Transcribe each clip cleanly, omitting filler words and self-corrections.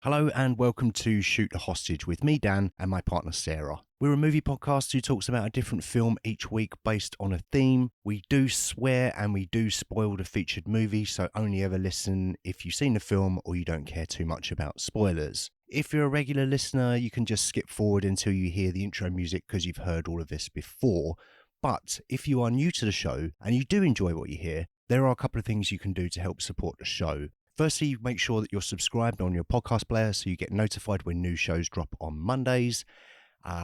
Hello and welcome to Shoot the Hostage with me, Dan, and my partner, Sarah. We're a movie podcast who talks about a different film each week based on a theme. We do swear and we do spoil the featured movie, so only ever listen if you've seen the film or you don't care too much about spoilers. If you're a regular listener, you can just skip forward until you hear the intro music because you've heard all of this before. But if you are new to the show and you do enjoy what you hear, there are a couple of things you can do to help support the show. Firstly, make sure that you're subscribed on your podcast player so you get notified when new shows drop on Mondays.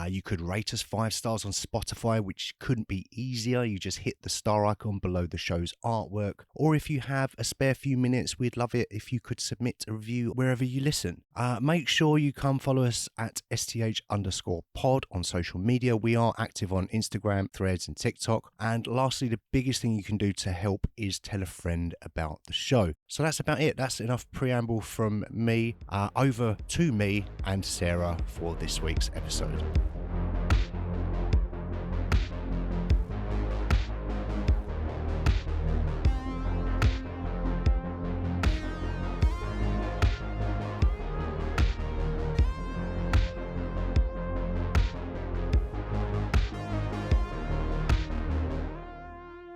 You could rate us 5 stars on Spotify, which couldn't be easier. You just hit the star icon below the show's artwork. Or if you have a spare few minutes, we'd love it if you could submit a review wherever you listen. Make sure you come follow us at STH_pod on social media. We are active on Instagram, Threads and TikTok. And lastly, the biggest thing you can do to help is tell a friend about the show. So that's about it. That's enough preamble from me. Over to me and Sarah for this week's episode.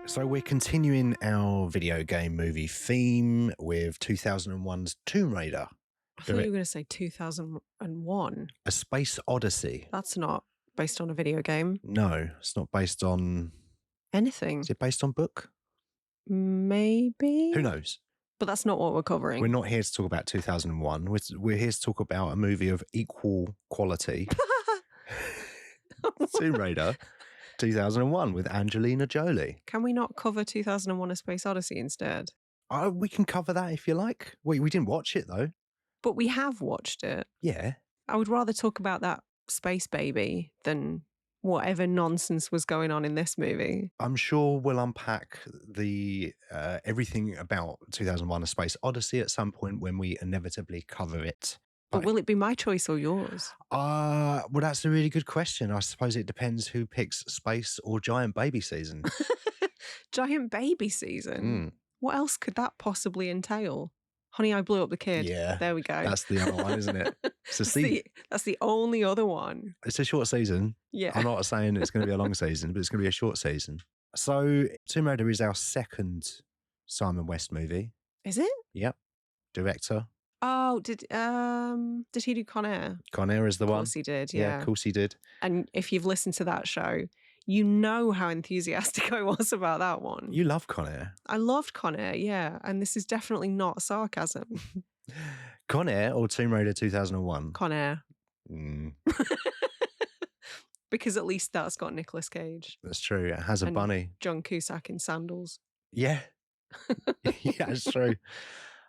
So we're continuing our video game movie theme with 2001's Tomb Raider. I thought you were going to say 2001. A Space Odyssey. That's not based on a video game. No, it's not based on... anything. Is it based on book? Maybe. Who knows? But that's not what we're covering. We're not here to talk about 2001. We're here to talk about a movie of equal quality. Tomb Raider 2001 with Angelina Jolie. Can we not cover 2001 A Space Odyssey instead? We can cover that if you like. We didn't watch it though. But we have watched it. Yeah. I would rather talk about that space baby than whatever nonsense was going on in this movie. I'm sure we'll unpack the everything about 2001 A Space Odyssey at some point when we inevitably cover it. But will it be my choice or yours? Well, that's a really good question. I suppose it depends who picks space or giant baby season. Giant baby season? What else could that possibly entail? Honey, I Blew Up the Kid. Yeah. There we go. That's the other one, isn't it? That's the only other one. It's a short season. Yeah. I'm not saying it's going to be a long season, but it's going to be a short season. So Tomb Raider is our second Simon West movie. Is it? Yep. Director. Oh, did he do Con Air? Con Air is the one. Of course he did, yeah. Of course he did. And if you've listened to that show, you know how enthusiastic I was about that one. You love Con Air. I loved Con Air, yeah. And this is definitely not sarcasm. Con Air or Tomb Raider 2001? Con Air. Because at least that's got Nicolas Cage. That's true. It has a bunny. John Cusack in sandals. Yeah. Yeah, it's true.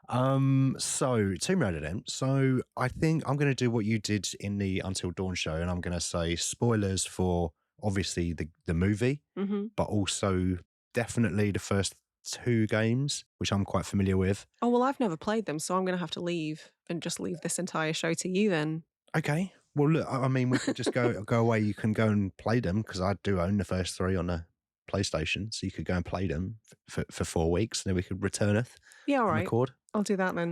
So Tomb Raider then. So I think I'm going to do what you did in the Until Dawn show, and I'm going to say spoilers for obviously the movie, but also definitely the first 2 games, which I'm quite familiar with. Oh, well, I've never played them, so I'm going to have to leave and just leave this entire show to you then. Okay. Well, look, I mean, we could just go away. You can go and play them because I do own the first 3 on the PlayStation, so you could go and play them for 4 weeks, and then we could returneth. Yeah, all right. Record. I'll do that then.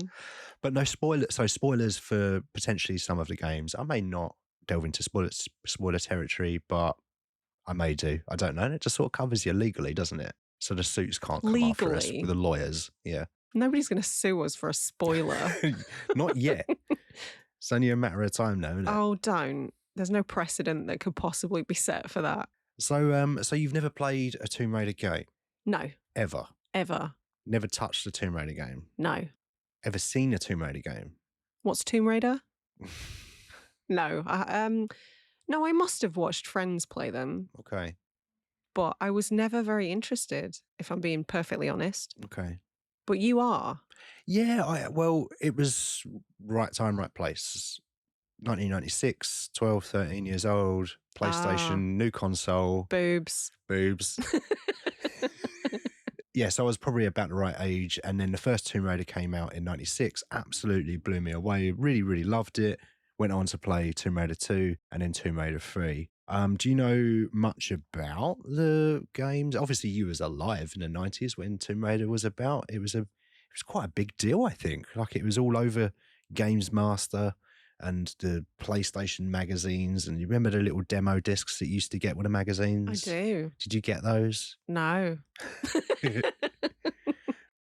But no spoilers. So spoilers for potentially some of the games. I may not delve into spoiler territory, but I may do. I don't know. It just sort of covers you legally, doesn't it? So the suits can't come after us with the lawyers. Yeah. Nobody's going to sue us for a spoiler. Not yet. It's only a matter of time now, isn't it? Oh, don't. There's no precedent that could possibly be set for that. So, so you've never played a Tomb Raider game? No. Ever? Ever. Never touched a Tomb Raider game? No. Ever seen a Tomb Raider game? What's Tomb Raider? No. No, I must have watched friends play them. Okay. But I was never very interested, if I'm being perfectly honest. Okay. But you are. Yeah, well, it was right time, right place. 1996, 12, 13 years old, PlayStation, new console. Boobs. Yeah, so I was probably about the right age. And then the first Tomb Raider came out in 96, absolutely blew me away. Really, really loved it. Went on to play Tomb Raider 2 and then Tomb Raider 3. Do you know much about the games? Obviously, you was alive in the 90s when Tomb Raider was about. It was quite a big deal, I think. Like, it was all over Games Master and the PlayStation magazines. And you remember the little demo discs that you used to get with the magazines? I do. Did you get those? No.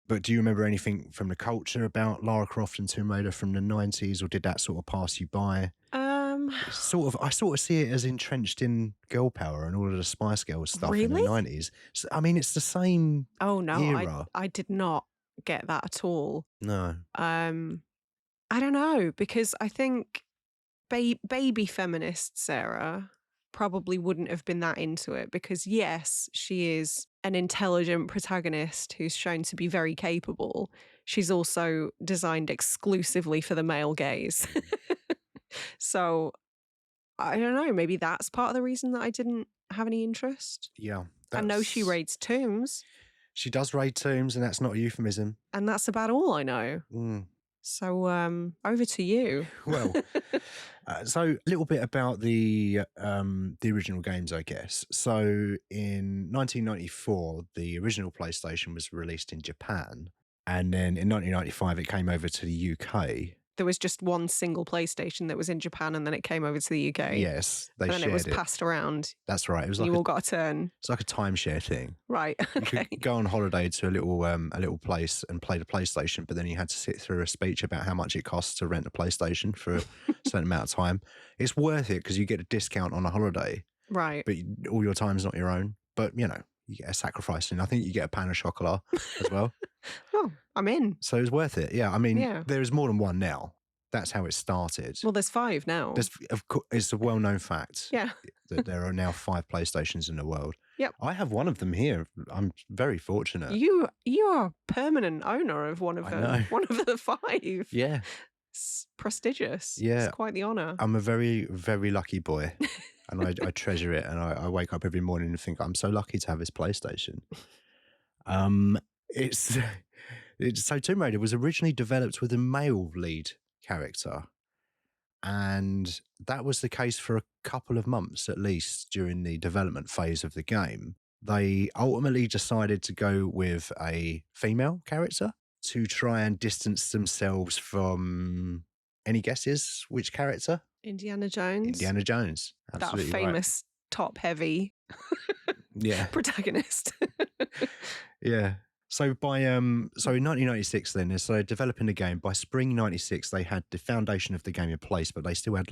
But do you remember anything from the culture about Lara Croft and Tomb Raider from the 90s, or did that sort of pass you by? I sort of see it as entrenched in girl power and all of the Spice Girls stuff in the Really? 90s. So, I mean, it's the same Oh no, era. I did not get that at all. No. I don't know, because I think baby feminist Sarah probably wouldn't have been that into it, because yes, she is an intelligent protagonist who's shown to be very capable. She's also designed exclusively for the male gaze. So I don't know, maybe that's part of the reason that I didn't have any interest. Yeah. I know she raids tombs, She does raid tombs, and that's not a euphemism. and that's about all I know. Mm. So over to you. Well, so a little bit about the original games, I guess. So in 1994, the original PlayStation was released in Japan, and then in 1995 it came over to the UK. There was just one single PlayStation that was in Japan, and then it came over to the UK. Yes, they and then shared it was passed around. That's right. It was You like all got a turn. it's like a timeshare thing. Right. You Okay. could go on holiday to a little place and play the PlayStation, but then you had to sit through a speech about how much it costs to rent a PlayStation for a certain amount of time. It's worth it because you get a discount on a holiday, Right. but all your time's not your own. But, you know, you get a sacrifice, and I think you get a pan of chocolat as well. Oh, I'm in. So it's worth it. Yeah, I mean, Yeah. there is more than one now. That's how it started. Well, there's 5 now. Of course, it's a well-known fact Yeah. that there are now 5 PlayStations in the world. Yep. I have one of them here. I'm very fortunate. You are a permanent owner of one of I them. know. One of the 5. Yeah. It's prestigious. Yeah. It's quite the honour. I'm a very, very lucky boy, and I treasure it. And I wake up every morning and think I'm so lucky to have this PlayStation. It's so Tomb Raider was originally developed with a male lead character, and that was the case for a couple of months at least during the development phase of the game. They ultimately decided to go with a female character to try and distance themselves from, any guesses which character? Indiana Jones. Indiana Jones. Absolutely that famous top-heavy Yeah. protagonist. Yeah. So by in 1996 then, so they're developing the game. By spring 96, they had the foundation of the game in place, but they still had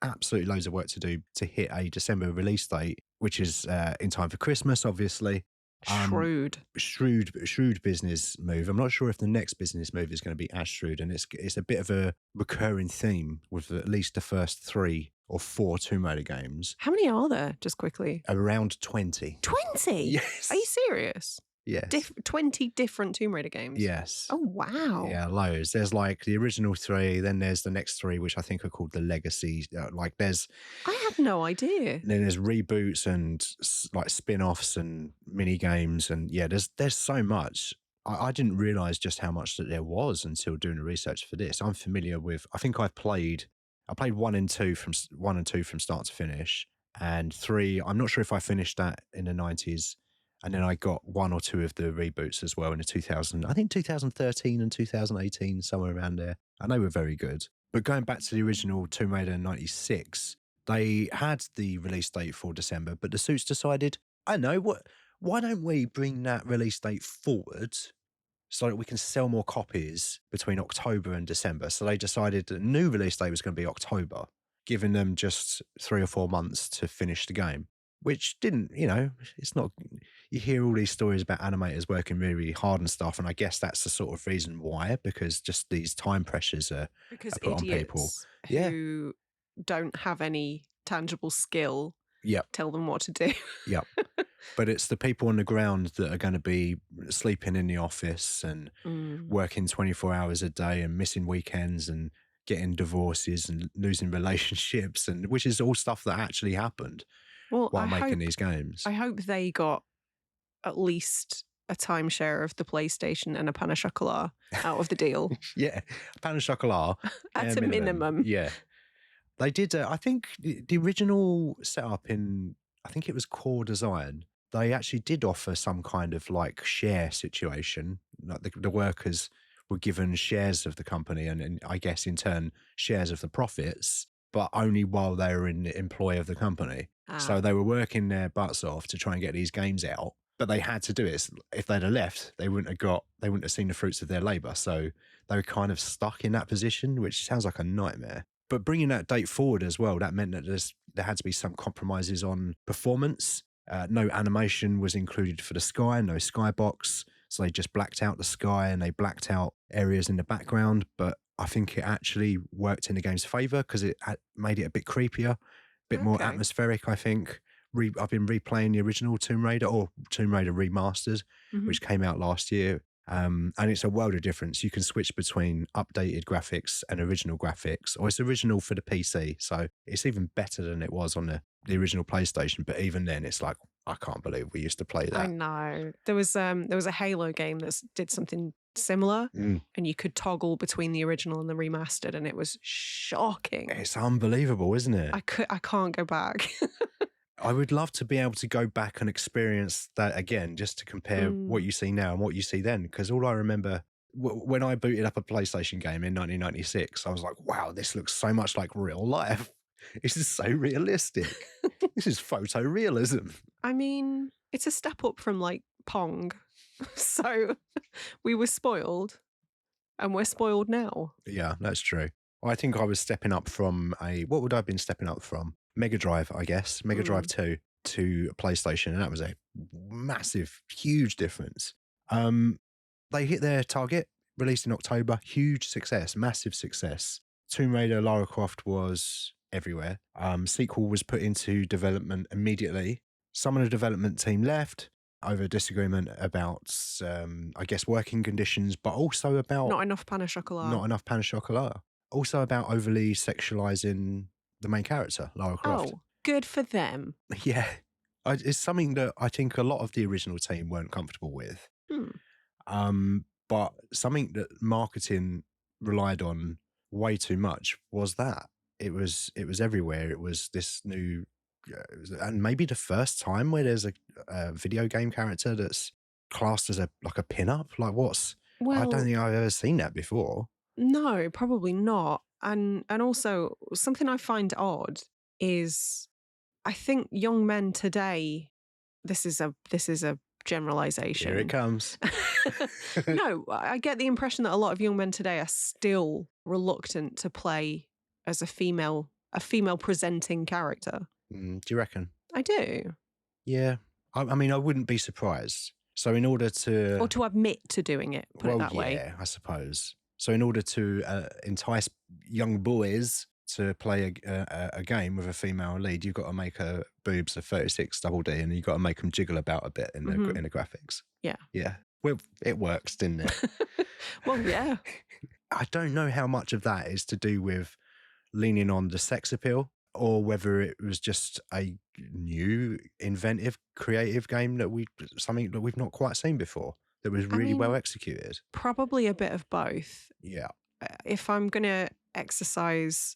absolutely loads of work to do to hit a December release date, which is in time for Christmas, obviously. Shrewd business move. I'm not sure if the next business move is going to be as shrewd, and it's a bit of a recurring theme with at least the first 3 or 4 Tomb Raider games. How many are there, just quickly? Around 20. 20? Yes. Are you serious? Yes. 20 different Tomb Raider games? Yes. Oh, wow. Yeah, loads. There's like the original 3, then there's the next 3, which I think are called the Legacy. I had no idea. Then there's reboots and like spin-offs and mini games, and yeah, there's so much. I didn't realize just how much that there was until doing the research for this. I'm familiar with. I think I played 1 and 2 from start to finish, and 3. I'm not sure if I finished that in the 90s. And then I got 1 or 2 of the reboots as well in the 2013 and 2018, somewhere around there. And they were very good. But going back to the original Tomb Raider 96, they had the release date for December, but the suits decided, why don't we bring that release date forward so that we can sell more copies between October and December? So they decided the new release date was going to be October, giving them just 3 or 4 months to finish the game. Which didn't, it's not, you hear all these stories about animators working really, really hard and stuff. And I guess that's the sort of reason why, because just these time pressures are put on people. Who don't have any tangible skill tell them what to do. Yep. But it's the people on the ground that are going to be sleeping in the office and working 24 hours a day and missing weekends and getting divorces and losing relationships, and which is all stuff that actually happened. While making these games. I hope they got at least a timeshare of the PlayStation and a pan of chocolat out of the deal. Yeah, a pan of chocolat. At a minimum. Yeah. They did, I think, the original setup I think it was Core Design, they actually did offer some kind of like share situation. Like the workers were given shares of the company and I guess in turn shares of the profits, but only while they were in the employ of the company. So they were working their butts off to try and get these games out, but they had to do it. If they'd have left, they wouldn't have seen the fruits of their labor. So they were kind of stuck in that position, which sounds like a nightmare. But bringing that date forward as well, that meant that there had to be some compromises on performance. No animation was included for the sky, no skybox. So they just blacked out the sky and they blacked out areas in the background. But I think it actually worked in the game's favour because it made it a bit creepier, a bit more atmospheric, I think. I've been replaying the original Tomb Raider or Tomb Raider Remastered, which came out last year. And it's a world of difference. You can switch between updated graphics and original graphics, or it's original for the PC. So it's even better than it was on the original PlayStation. But even then, it's like, I can't believe we used to play that. I know. There was a Halo game that did something similar, and you could toggle between the original and the remastered, and it was shocking. It's unbelievable, isn't it? I can't go back. I would love to be able to go back and experience that again, just to compare what you see now and what you see then. Because all I remember when I booted up a PlayStation game in 1996, I was like, wow, this looks so much like real life. This is so realistic. This is photorealism. I mean, it's a step up from like Pong. So we were spoiled and we're spoiled now. Yeah, that's true. I think I was stepping up from what would I have been stepping up from? Mega Drive, I guess. Mega Drive 2 to PlayStation. And that was a massive, huge difference. They hit their target, released in October. Huge success, massive success. Tomb Raider Lara Croft was everywhere. Sequel was put into development immediately. Some of the development team left over disagreement about, I guess, working conditions, but also about... Not enough pain au chocolat. Not enough pain au chocolat. Also about overly sexualizing the main character, Lara Croft. Oh, good for them. Yeah. It's something that I think a lot of the original team weren't comfortable with. But something that marketing relied on way too much was that. It was everywhere. It was this new... and maybe the first time where there's a video game character that's classed as a pin-up. Like I don't think I've ever seen that before. No, probably not. And also something I find odd is I think young men today, this is a generalization. Here it comes. No, I get the impression that a lot of young men today are still reluctant to play as a female presenting character. Do you reckon? I do. Yeah. I mean, I wouldn't be surprised. So in order to... Or to admit to doing it, put it that way. Yeah, I suppose. So in order to entice young boys to play a game with a female lead, you've got to make her boobs a 36 double D and you've got to make them jiggle about a bit in the graphics. Yeah. Yeah. Well, it works, didn't it? Well, yeah. I don't know how much of that is to do with leaning on the sex appeal or whether it was just a new, inventive, creative game something that we've not quite seen before. That was really well executed. Probably a bit of both. Yeah. If I'm going to exercise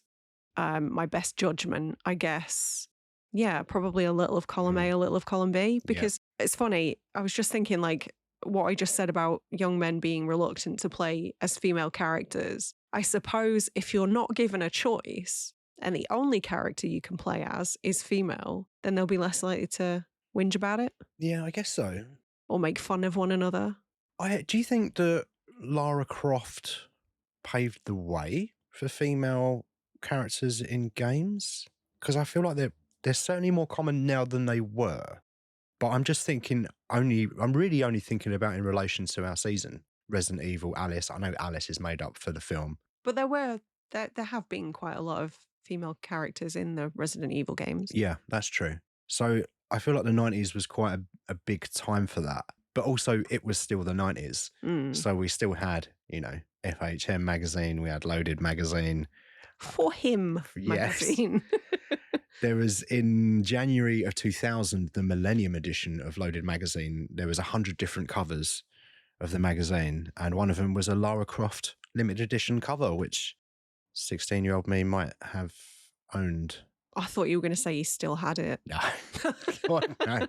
my best judgment, I guess, yeah, probably a little of column A, a little of column B. Because it's funny, I was just thinking like what I just said about young men being reluctant to play as female characters. I suppose if you're not given a choice and the only character you can play as is female, then they'll be less likely to whinge about it. Yeah, I guess so. Or make fun of one another. Do you think that Lara Croft paved the way for female characters in games? Because I feel like they're certainly more common now than they were. But I'm just thinking I'm really only thinking about in relation to our season. Resident Evil, Alice. I know Alice is made up for the film. But there have been quite a lot of female characters in the Resident Evil games. Yeah, that's true. So I feel like the 90s was quite a big time for that. But also it was still the 90s. So we still had, FHM magazine, we had Loaded magazine. For Him magazine. There was in January of 2000, the Millennium edition of Loaded magazine, there was 100 different covers of the magazine. And one of them was a Lara Croft limited edition cover, which 16-year-old me might have owned. I thought you were going to say you still had it. No. God, no.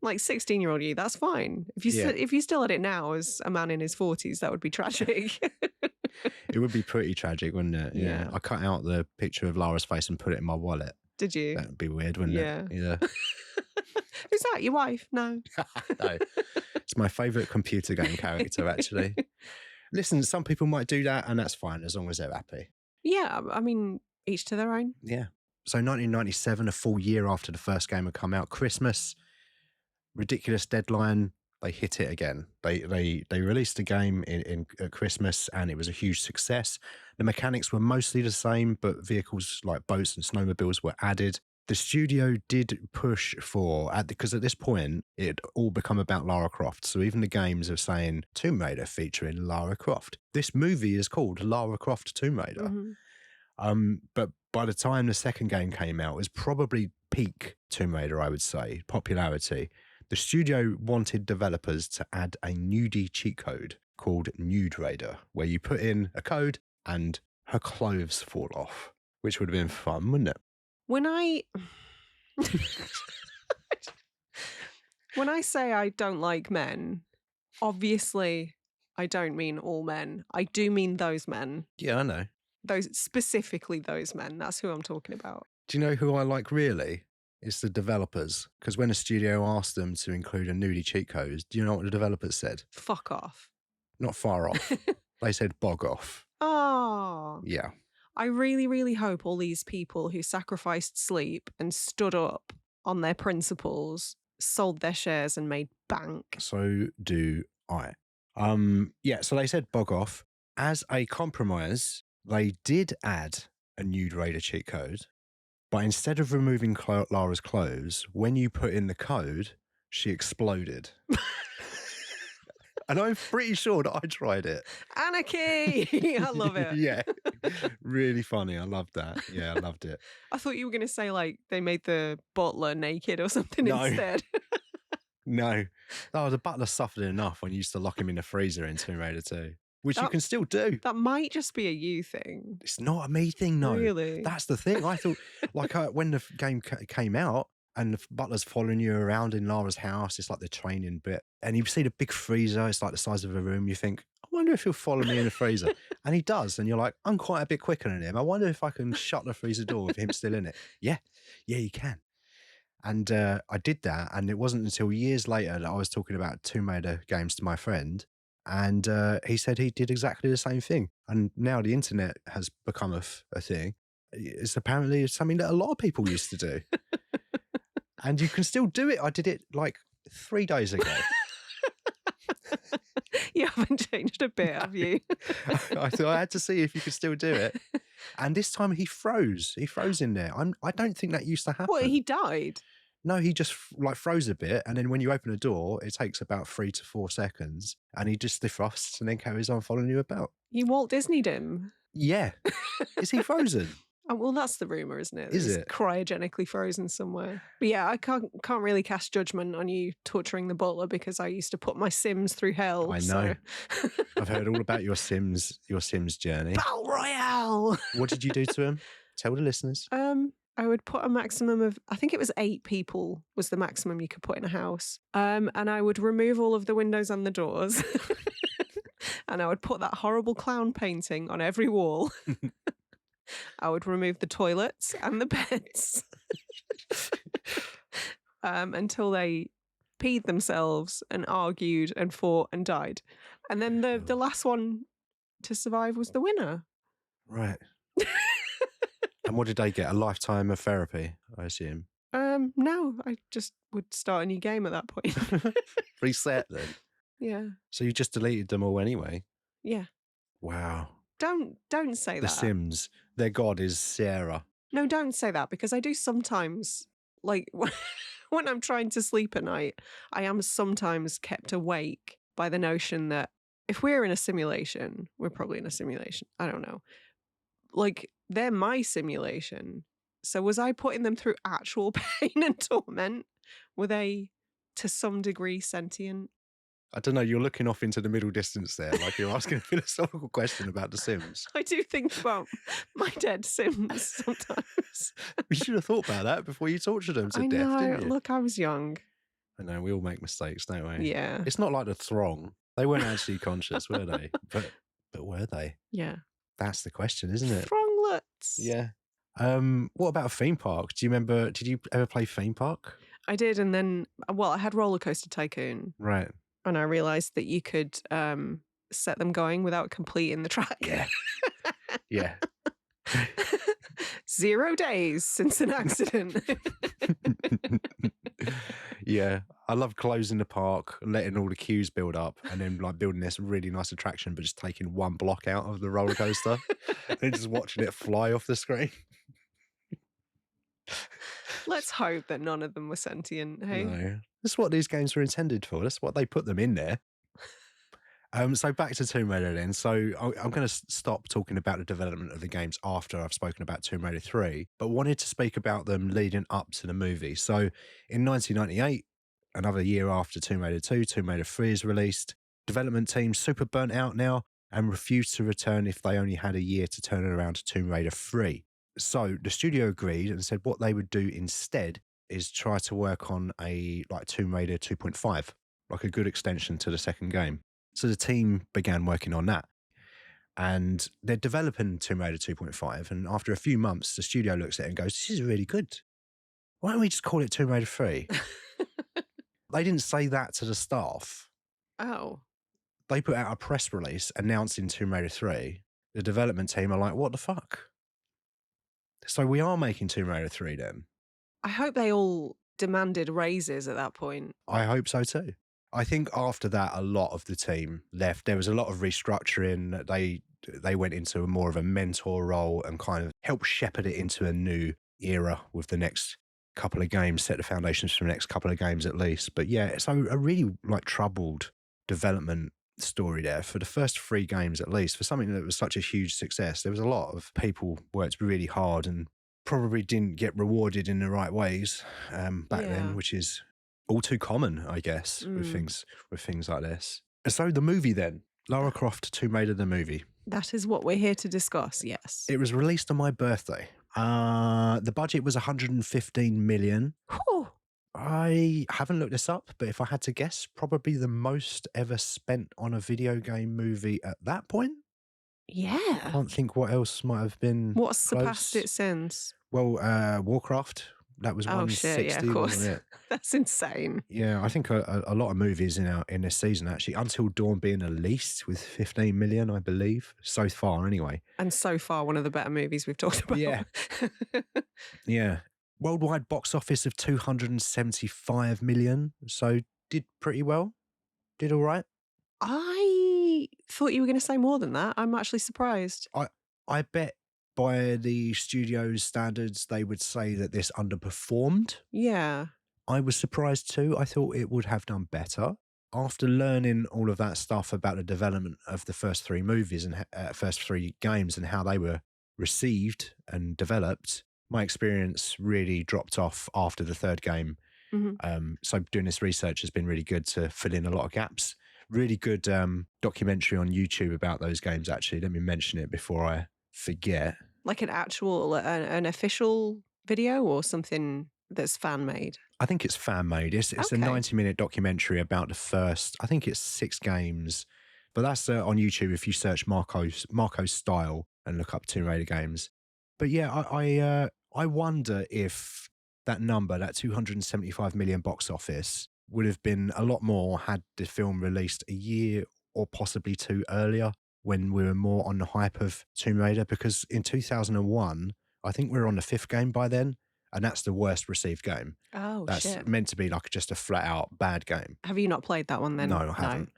Like 16-year-old you, that's fine. If you Yeah. if you still had it now as a man in his 40s, that would be tragic. It would be pretty tragic, wouldn't it? Yeah. I cut out the picture of Lara's face and put it in my wallet. Did you? That would be weird, wouldn't it? Yeah. Who's that? Your wife? No. No. It's my favourite computer game character, actually. Listen, some people might do that, and that's fine as long as they're happy. Yeah, I mean, each to their own. Yeah. So 1997, a full year after the first game had come out, Christmas, ridiculous deadline. They hit it again. They released the game at Christmas, and it was a huge success. The mechanics were mostly the same, but vehicles like boats and snowmobiles were added. The studio did push for, because at this point, it had all become about Lara Croft. So even the games are saying Tomb Raider featuring Lara Croft. This movie is called Lara Croft Tomb Raider. Mm-hmm. But by the time the second game came out, it was probably peak Tomb Raider, I would say, popularity. The studio wanted developers to add a nudie cheat code called Nude Raider, where you put in a code and her clothes fall off, which would have been fun, wouldn't it? When I say I don't like men, obviously I don't mean all men. I do mean those men. Yeah, I know. Specifically those men. That's who I'm talking about. Do you know who I like really? It's the developers. Because when a studio asked them to include a nudie cheat code, do you know what the developers said? Fuck off. Not far off. They said bog off. Oh. Yeah. I really, really hope all these people who sacrificed sleep and stood up on their principles sold their shares and made bank. So do I. So they said bog off. As a compromise, they did add a Nude Raider cheat code, but instead of removing Lara's clothes, when you put in the code, she exploded. And I'm pretty sure that I tried it. Anarchy! I love it. Yeah. Really funny. I loved that. Yeah, I loved it. I thought you were going to say, like, they made the butler naked or something No. instead. No. Oh, the butler suffered enough when you used to lock him in the freezer in Tomb Raider 2, which you can still do. That might just be a you thing. It's not a me thing, no. Really? That's the thing. I thought, like, when the game came out, and the butler's following you around in Lara's house. It's like the training bit. And you see the big freezer. It's like the size of a room. You think, I wonder if he'll follow me in the freezer. And he does. And you're like, I'm quite a bit quicker than him. I wonder if I can shut the freezer door with him still in it. Yeah, you can. And I did that. And it wasn't until years later that I was talking about Tomb Raider games to my friend. And he said he did exactly the same thing. And now the internet has become a thing. It's apparently something that a lot of people used to do. And you can still do it. I did it like 3 days ago. You haven't changed a bit, have you? I thought I had to see if you could still do it. And this time he froze. He froze in there. I don't think that used to happen. What, he died? No, he just like froze a bit. And then when you open a door, it takes about 3 to 4 seconds. And he just defrosts and then carries on following you about. You Walt Disney'd him? Yeah. Is he frozen? Oh, well, that's the rumour, isn't it? Is it? Cryogenically frozen somewhere. But yeah, I can't really cast judgment on you torturing the butler because I used to put my Sims through hell. I know. So. I've heard all about your Sims journey. Battle Royale! What did you do to him? Tell the listeners. I would put a maximum of, I think it was 8 people was the maximum you could put in a house. And I would remove all of the windows and the doors. And I would put that horrible clown painting on every wall. I would remove the toilets and the beds until they peed themselves and argued and fought and died. And then the last one to survive was the winner. Right. And what did they get? A lifetime of therapy, I assume? No, I just would start a new game at that point. Reset then? Yeah. So you just deleted them all anyway? Yeah. Wow. Don't say The that. Sims, their god is Sarah. No, don't say that because I do sometimes, like when I'm trying to sleep at night, I am sometimes kept awake by the notion that if we're in a simulation, we're probably in a simulation. I don't know. Like, they're my simulation. So was I putting them through actual pain and torment? Were they to some degree sentient? I don't know, you're looking off into the middle distance there, like you're asking a philosophical question about The Sims. I do think about my dead Sims sometimes. You should have thought about that before you tortured them to I death, know. didn't you? Look, I was young. I know, we all make mistakes, don't we? Yeah. It's not like the Throng. They weren't actually conscious, were they? But were they? Yeah. That's the question, isn't it? Thronglets. Yeah. What about a theme park? Do you remember, did you ever play theme park? I did, and then, well, I had Roller Coaster Tycoon. Right. And I realised that you could set them going without completing the track. Yeah. Yeah. 0 days since an accident. Yeah. I love closing the park, letting all the queues build up, and then like building this really nice attraction, but just taking one block out of the roller coaster and just watching it fly off the screen. Let's hope that none of them were sentient, hey? No. That's what these games were intended for. That's what they put them in there. So back to Tomb Raider then. So I'm going to stop talking about the development of the games after I've spoken about Tomb Raider 3, but wanted to speak about them leading up to the movie. So in 1998, another year after Tomb Raider 2, Tomb Raider 3 is released. Development team super burnt out now and refused to return if they only had a year to turn it around to Tomb Raider 3. So the studio agreed and said what they would do instead is try to work on a like Tomb Raider 2.5, like a good extension to the second game. So the team began working on that. And they're developing Tomb Raider 2.5. And after a few months, the studio looks at it and goes, this is really good. Why don't we just call it Tomb Raider 3? They didn't say that to the staff. Oh. They put out a press release announcing Tomb Raider 3. The development team are like, what the fuck? So we are making Tomb Raider 3 then. I hope they all demanded raises at that point. I hope so too. I think after that, a lot of the team left. There was a lot of restructuring. They went into more of a mentor role and kind of helped shepherd it into a new era with the next couple of games, set the foundations for the next couple of games at least. But yeah, so a really like troubled development story there for the first 3 games at least. For something that was such a huge success, there was a lot of people worked really hard and probably didn't get rewarded in the right ways back then, which is all too common, I guess, with things like this. And so the movie then, Lara Croft, Tomb Raider the movie. That is what we're here to discuss, yes. It was released on my birthday. The budget was 115 million. Whew. I haven't looked this up, but if I had to guess, probably the most ever spent on a video game movie at that point. Yeah. I can't think what else might have been What's surpassed close. it since? Well, Warcraft. That was 160, yeah, of course. wasn't it? That's insane. Yeah, I think a lot of movies in this season, actually, Until Dawn being the least with 15 million, I believe, so far anyway. And so far, one of the better movies we've talked about. Yeah. Yeah. Worldwide box office of 275 million, so did pretty well. Did all right. I thought you were going to say more than that. I'm actually surprised. I bet by the studio's standards, they would say that this underperformed. Yeah. I was surprised too. I thought it would have done better. After learning all of that stuff about the development of the first 3 movies and first 3 games and how they were received and developed, my experience really dropped off after the 3rd game. Mm-hmm. So doing this research has been really good to fill in a lot of gaps. Really good documentary on YouTube about those games, actually. Let me mention it before I forget. Like an actual, an official video or something that's fan made? I think it's fan made. It's a 90-minute documentary about the first, I think it's 6 games, but that's on YouTube if you search Marco's style and look up Tomb Raider games. But yeah, I wonder if that number, that 275 million box office, would have been a lot more had the film released a year or possibly 2 earlier, when we were more on the hype of Tomb Raider, because in 2001, I think we were on the 5th game by then, and that's the worst received game. Oh, that's shit. meant to be like just a flat out bad game. Have you not played that one then? No, I haven't.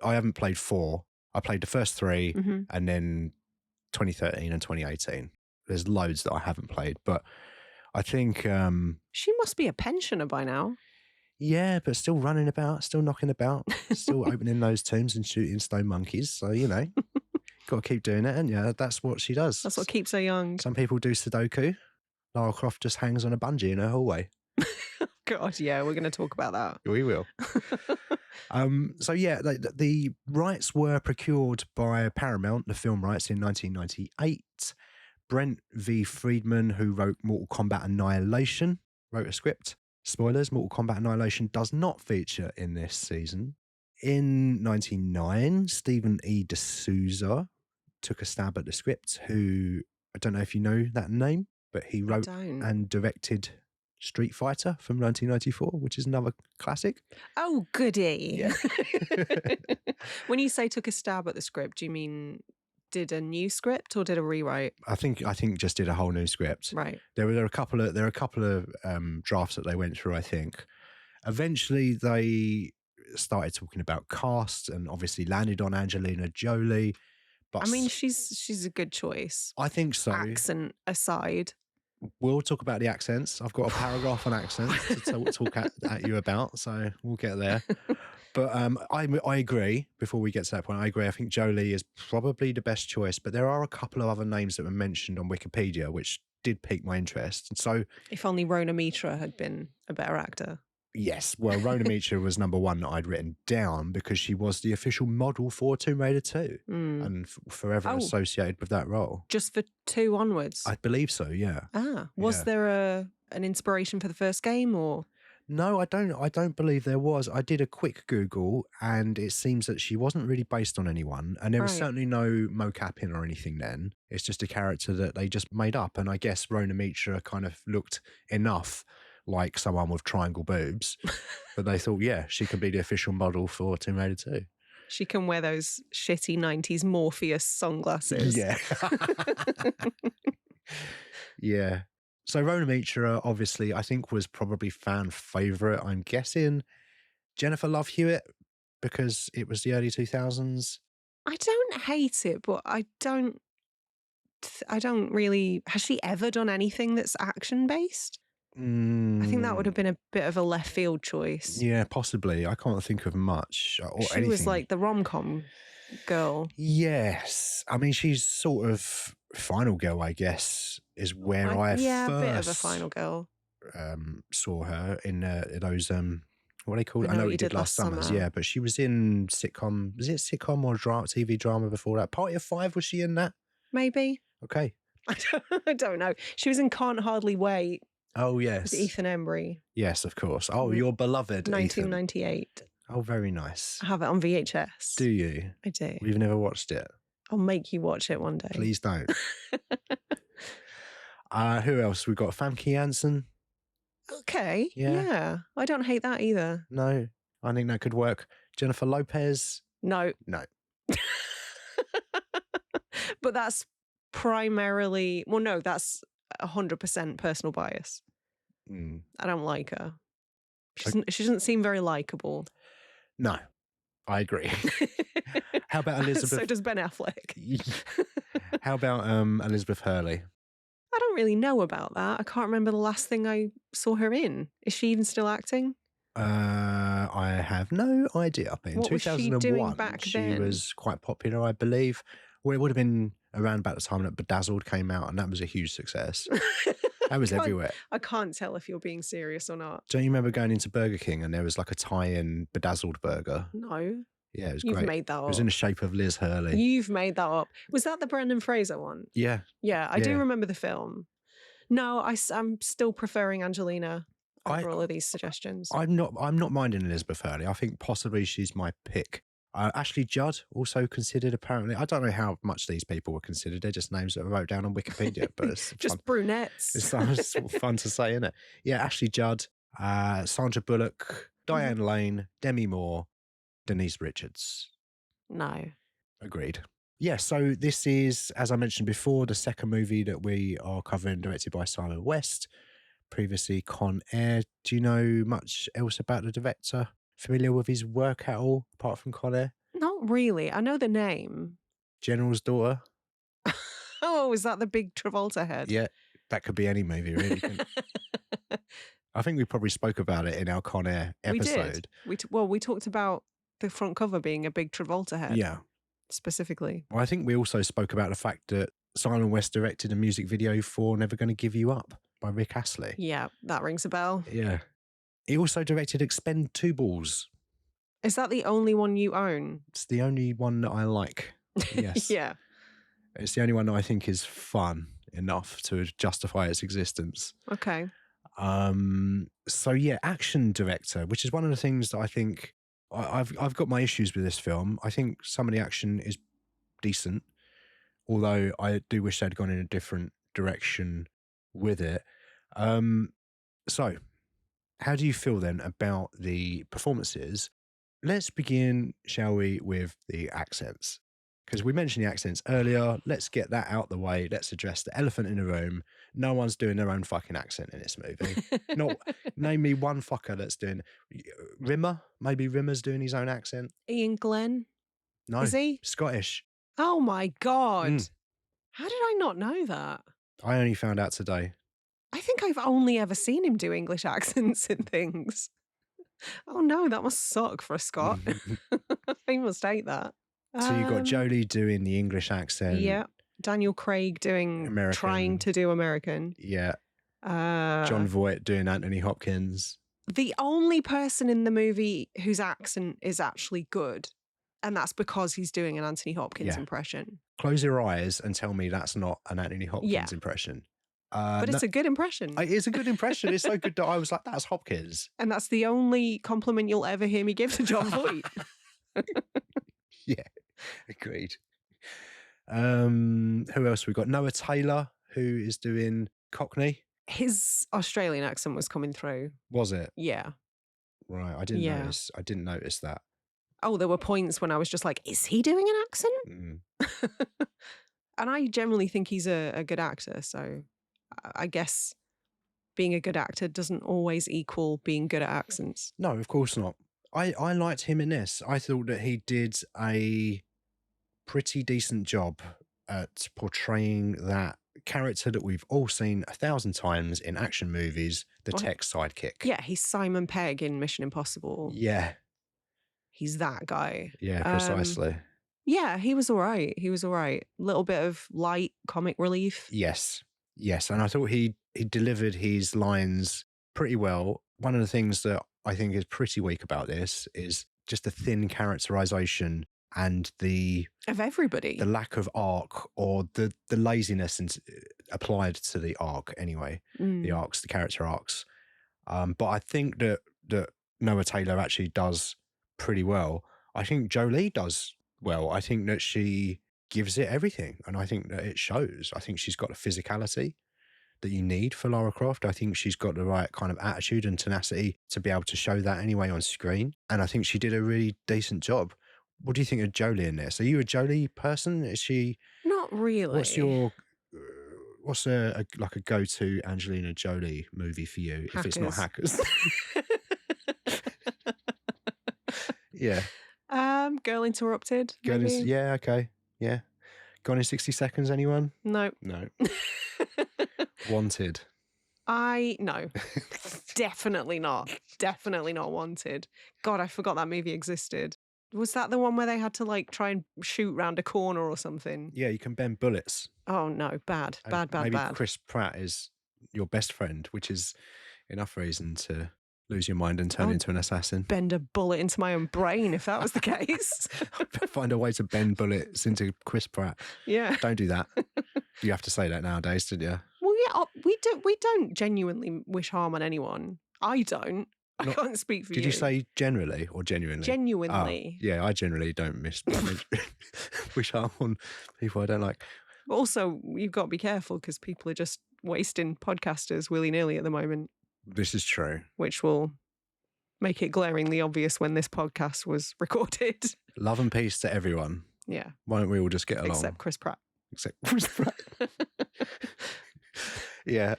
I haven't played 4. I played the first 3 and then 2013 and 2018. There's loads that I haven't played, but I think... she must be a pensioner by now. Yeah, but still running about, still knocking about, still opening those tombs and shooting stone monkeys. So, you know, got to keep doing it. And yeah, that's what she does. That's what keeps her young. Some people do Sudoku. Lara Croft just hangs on a bungee in her hallway. God, yeah, we're going to talk about that. We will. So yeah, the rights were procured by Paramount, the film rights, in 1998. Brent V. Friedman, who wrote Mortal Kombat Annihilation, wrote a script. Spoilers, Mortal Kombat Annihilation does not feature in this season. In 1999, Stephen E. D'Souza took a stab at the script, who, I don't know if you know that name, but he wrote and directed Street Fighter from 1994, which is another classic. Oh, goody. Yeah. When you say took a stab at the script, do you mean did a new script or did a rewrite? I think just did a whole new script. Right. There were a couple of drafts that they went through, I think. Eventually they started talking about cast and obviously landed on Angelina Jolie. But I mean, she's a good choice. I think so. Accent aside. We'll talk about the accents. I've got a paragraph on accents to talk at you about, so we'll get there. But I agree, before we get to that point, I agree. I think Jolie is probably the best choice, but there are a couple of other names that were mentioned on Wikipedia which did pique my interest. And so, if only Rona Mitra had been a better actor. Yes, well, Rona Mitra was number one that I'd written down because she was the official model for Tomb Raider 2 and forever associated with that role. Just for 2 onwards? I believe so, yeah. Was there an inspiration for the first game, or...? No, I don't believe there was. I did a quick Google and it seems that she wasn't really based on anyone, and there was certainly no mocapping or anything then. It's just a character that they just made up, and I guess Rona Mitra kind of looked enough like someone with triangle boobs, but they thought, yeah, she can be the official model for Tomb Raider 2. She can wear those shitty 90s Morpheus sunglasses. Yeah. Yeah. So Rona Mitra, obviously, I think was probably fan favourite, I'm guessing. Jennifer Love Hewitt, because it was the early 2000s. I don't hate it, but I don't really... Has she ever done anything that's action-based? I think that would have been a bit of a left field choice. Yeah, possibly. I can't think of much or she anything. Was like the rom-com girl. Yes. I mean, she's sort of final girl, I guess, is where I first... Yeah, a bit of a final girl. Saw her in those... what are they called? I know what you did last summer. Yeah, but she was in sitcom... Was it sitcom or TV drama before that? Party of Five, was she in that? Maybe. Okay. I don't know. She was in Can't Hardly Wait. Oh, yes. With Ethan Embry. Yes, of course. Oh, your beloved 1998. Ethan. Oh, very nice. I have it on VHS. Do you? I do. We've never watched it. I'll make you watch it one day. Please don't. Who else? We've got Famke Janssen. Okay. Yeah. I don't hate that either. No, I think that could work. Jennifer Lopez. No. But that's primarily... Well, no, that's 100% personal bias. I don't like her. She doesn't seem very likable. No, I agree. How about Elizabeth? So does Ben Affleck. How about Elizabeth Hurley? I don't really know about that. I can't remember the last thing I saw her in. Is she even still acting? I have no idea. In what 2001, was she doing back then? Was quite popular, I believe. Well, it would have been around about the time that Bedazzled came out, and that was a huge success. That was everywhere. I can't tell if you're being serious or not. Don't you remember going into Burger King and there was like a tie-in Bedazzled burger? No. Yeah, it was You've great. made that up. It was in the shape of Liz Hurley. You've made that up. Was that the Brendan Fraser one? Yeah. Yeah, I do remember the film. No, I'm still preferring Angelina over all of these suggestions. I'm not minding Elizabeth Hurley. I think possibly she's my pick. Ashley Judd also considered, apparently. I don't know how much these people were considered. They're just names that I wrote down on Wikipedia, but it's just fun. Brunettes. It's sort of fun to say, isn't it? Yeah, Ashley Judd, Sandra Bullock, Diane Lane, Demi Moore, Denise Richards. No. Agreed. Yeah, so this is, as I mentioned before, the second movie that we are covering, directed by Simon West, previously Con Air. Do you know much else about the director? Familiar with his work at all, apart from Con Air? Not really. I know the name. General's Daughter. Oh, is that the big Travolta head? Yeah, that could be any movie, really. I think we probably spoke about it in our Con Air episode. We did. We talked about the front cover being a big Travolta head. Yeah. Specifically. Well, I think we also spoke about the fact that Simon West directed a music video for Never Gonna Give You Up by Rick Astley. Yeah, that rings a bell. Yeah. He also directed Expendables. Is that the only one you own? It's the only one that I like. Yes. Yeah. It's the only one that I think is fun enough to justify its existence. Okay. So yeah, action director, which is one of the things that I think I've got my issues with this film. I think some of the action is decent, although I do wish they'd gone in a different direction with it. So how do you feel then about the performances? Let's begin, shall we, with the accents? Because we mentioned the accents earlier. Let's get that out the way. Let's address the elephant in the room. No one's doing their own fucking accent in this movie. Not name me one fucker that's doing Rimmer. Maybe Rimmer's doing his own accent. Ian Glenn. No, Is he? Scottish. Oh my God. Mm. How did I not know that? I only found out today. I think I've only ever seen him do English accents in things. Oh no, that must suck for a Scot. He must hate that. So you've got Jolie doing the English accent. Yeah. Daniel Craig doing American. trying to do American. Yeah. John Voight doing Anthony Hopkins. The only person in the movie whose accent is actually good, and that's because he's doing an Anthony Hopkins impression. Close your eyes and tell me that's not an Anthony Hopkins impression. But it's a good impression. It is a good impression. It's so good that I was like, that's Hopkins. And that's the only compliment you'll ever hear me give to John Voight. Yeah, agreed. Who else we got? Noah Taylor, who is doing Cockney. His Australian accent was coming through. Was it? Yeah. Right. I didn't notice. I didn't notice that. Oh, there were points when I was just like, is he doing an accent? And I generally think he's a good actor. So I guess being a good actor doesn't always equal being good at accents. No, of course not. I liked him in this. I thought that he did a pretty decent job at portraying that character that we've all seen 1,000 times in action movies, the tech sidekick. Yeah, he's Simon Pegg in Mission Impossible. Yeah. He's that guy. Yeah, precisely. Yeah, he was all right. He was all right. Little bit of light comic relief. Yes. Yes. And I thought he delivered his lines pretty well. One of the things that I think is pretty weak about this is just the thin characterization and of everybody, the lack of arc, or the laziness applied to the arc anyway. The arcs, the character arcs. But I think that Noah Taylor actually does pretty well. I think Jolie does well. I think that she gives it everything, and I think that it shows. I think she's got the physicality that you need for Lara Croft. I think she's got the right kind of attitude and tenacity to be able to show that anyway on screen. And I think she did a really decent job. What do you think of Jolie in this? Are you a Jolie person? Is she? Not really. What's a go-to Angelina Jolie movie for you? Hackers. If it's not Hackers? Yeah. Girl Interrupted. Yeah, okay. Yeah. Gone in 60 Seconds, anyone? No. No. Wanted. No. Definitely not. Definitely not Wanted. God, I forgot that movie existed. Was that the one where they had to try and shoot round a corner or something? Yeah, you can bend bullets. Oh no, bad. Maybe Chris Pratt is your best friend, which is enough reason to lose your mind and turn into an assassin. Bend a bullet into my own brain if that was the case. Find a way to bend bullets into Chris Pratt. Yeah. Don't do that. You have to say that nowadays, don't you? Well, yeah, we don't genuinely wish harm on anyone. I don't. I can't speak for you. Did you say generally or genuinely? Genuinely. Oh, yeah, I generally don't wish harm on people I don't like. But also, you've got to be careful because people are just wasting podcasters willy-nilly at the moment. This is true. Which will make it glaringly obvious when this podcast was recorded. Love and peace to everyone. Yeah. Why don't we all just get along? Except Chris Pratt. Yeah.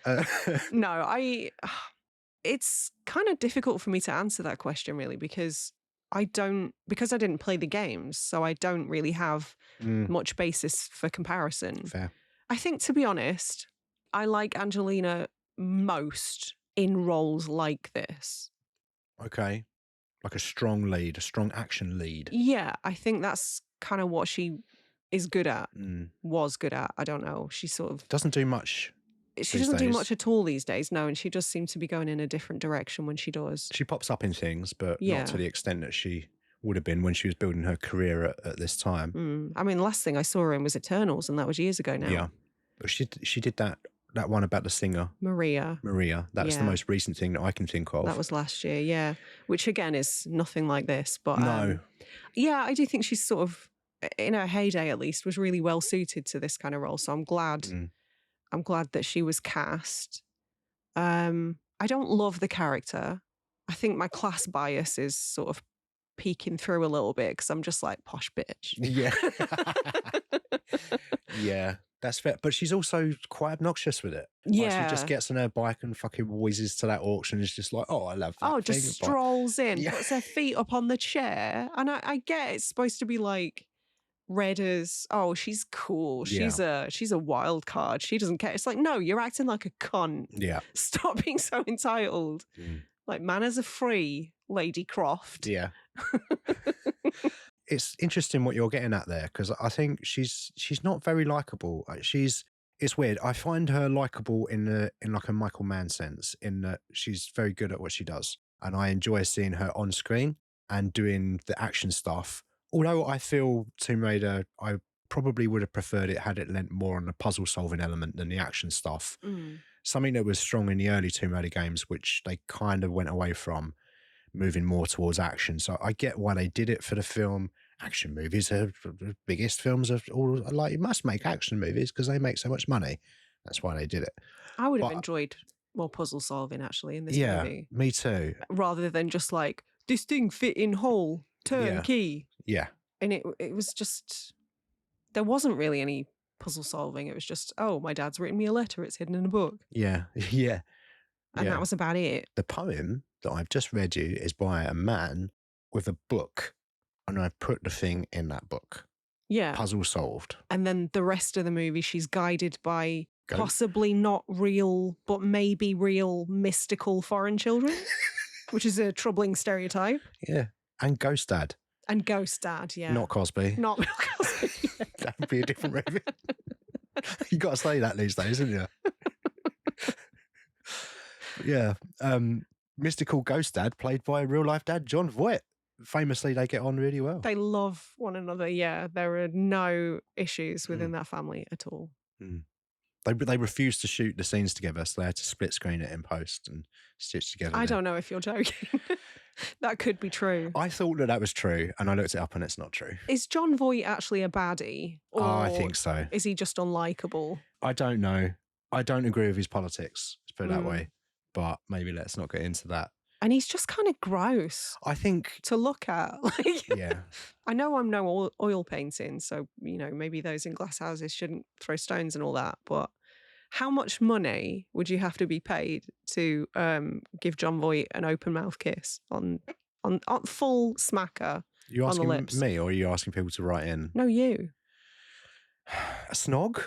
No, it's kind of difficult for me to answer that question really because I didn't play the games, so I don't really have much basis for comparison. Fair. I think, to be honest, I like Angelina most in roles like this. Okay. Like a strong lead, a strong action lead. Yeah, I think that's kind of what she is good at, was good at. I don't know. She sort of... doesn't do much. She doesn't do much at all these days, no, and she does seem to be going in a different direction when she does. She pops up in things, but not to the extent that she would have been when she was building her career at this time. I mean, the last thing I saw her in was Eternals, and that was years ago now. Yeah. But she did that that one about the singer? Maria. That's the Yeah. most recent thing that I can think of. That was last year, yeah. Which again is nothing like this. But No. yeah, I do think she's sort of, in her heyday at least, was really well suited to this kind of role. So I'm glad that she was cast. I don't love the character. I think my class bias is sort of peeking through a little bit because I'm just like, posh bitch. Yeah. Yeah, that's fair. But she's also quite obnoxious with it. Like, Yeah. she just gets on her bike and fucking whizzes to that auction. It's just like, oh, I love that. Oh, just strolls in, Yeah. puts her feet up on the chair. And I get it's supposed to be like read as, oh, she's cool. She's a wild card. She doesn't care. It's like, no, you're acting like a cunt. Yeah. Stop being so entitled. Like, manners are free, Lady Croft. Yeah. It's interesting what you're getting at there, because I think she's not very likable. It's weird. I find her likable in like a Michael Mann sense, in that she's very good at what she does, and I enjoy seeing her on screen and doing the action stuff. Although I feel Tomb Raider, I probably would have preferred it had it lent more on the puzzle solving element than the action stuff. Something that was strong in the early Tomb Raider games, which they kind of went away from, moving more towards action. So I get why they did it for the film. Action movies are the biggest films of all. Like, you must make action movies because they make so much money. That's why they did it. I would have enjoyed more puzzle solving actually in this movie. Me too. Rather than just like, this thing fit in hole, turn, key. Yeah. And it was just, there wasn't really any puzzle solving. It was just, oh, my dad's written me a letter. It's hidden in a book. Yeah. Yeah. And that was about it. The poem that I've just read you is by a man with a book, and I put the thing in that book. Yeah. Puzzle solved. And then the rest of the movie, she's guided by possibly not real, but maybe real mystical foreign children, which is a troubling stereotype. Yeah. And Ghost Dad. And Ghost Dad, yeah. Not Cosby. Not Cosby. That would be a different movie. You got to say that these days, isn't you? Yeah. Mystical Ghost Dad, played by real life dad John Voight. Famously, they get on really well. They love one another. Yeah, there are no issues within that family at all. They refused to shoot the scenes together, so they had to split screen it in post and stitch together. I don't know if you're joking. That could be true. I thought that was true, and I looked it up, and it's not true. Is John Voight actually a baddie? Or I think so. Is he just unlikable? I don't know. I don't agree with his politics, let's put it that way. But maybe let's not get into that. And he's just kind of gross. I think to look at. Like, yeah. I know I'm no oil painting, so maybe those in glass houses shouldn't throw stones and all that. But how much money would you have to be paid to give John Voight an open mouth kiss on full smacker? You asking on the lips? Me, or are you asking people to write in? No, you. A snog,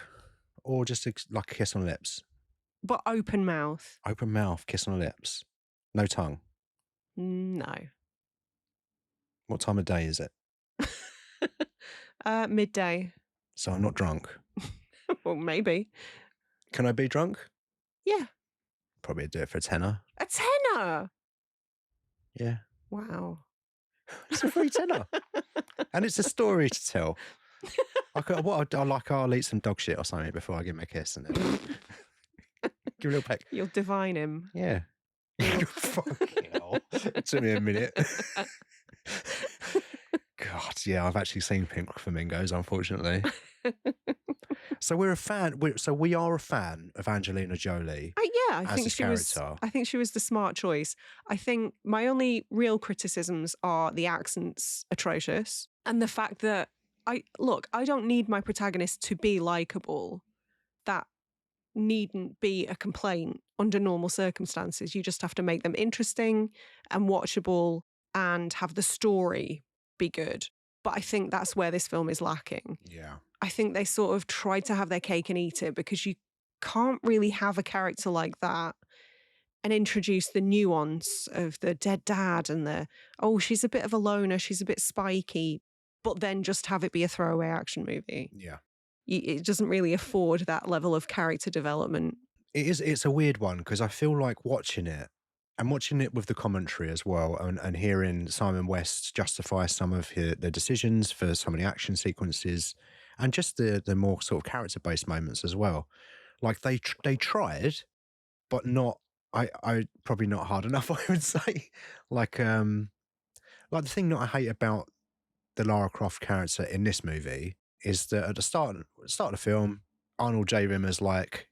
or just like a kiss on the lips? But open mouth. Open mouth, kiss on the lips. No tongue. No. What time of day is it? Midday. So I'm not drunk. Well, maybe. Can I be drunk? Yeah. Probably do it for a tenner. A tenner? Yeah. Wow. It's a free tenner. And it's a story to tell. I'll eat some dog shit or something before I give him a kiss and then give a little peck. You'll divine him. Yeah. Fucking hell. It took me a minute. God, yeah, I've actually seen Pink Flamingos, unfortunately. So we are a fan of Angelina Jolie. Yeah, I think she was the smart choice. I think my only real criticisms are the accent's atrocious and the fact that I don't need my protagonist to be likable. That needn't be a complaint under normal circumstances. You just have to make them interesting and watchable and have the story be good. But I think that's where this film is lacking. Yeah. I think they sort of tried to have their cake and eat it, because you can't really have a character like that and introduce the nuance of the dead dad and she's a bit of a loner, she's a bit spiky, but then just have it be a throwaway action movie. Yeah. It doesn't really afford that level of character development. It's a weird one, because I feel like watching it with the commentary as well, and hearing Simon West justify some of the decisions for some of the action sequences and just the more sort of character-based moments as well. Like they tried, but not. I probably not hard enough. I would say, like the thing that I hate about the Lara Croft character in this movie is that at the start of the film, Arnold J. Rimmer's like,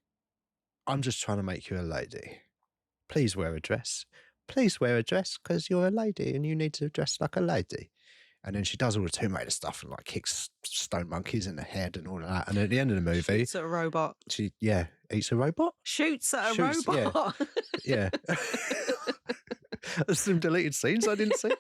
"I'm just trying to make you a lady. Please wear a dress. Please wear a dress because you're a lady and you need to dress like a lady." And then she does all the Tomb Raider stuff and like kicks stone monkeys in the head and all of that. And at the end of the movie, Shoots at a robot. she eats a robot. Shoots at a Shoots, robot. Yeah. There's some deleted scenes I didn't see.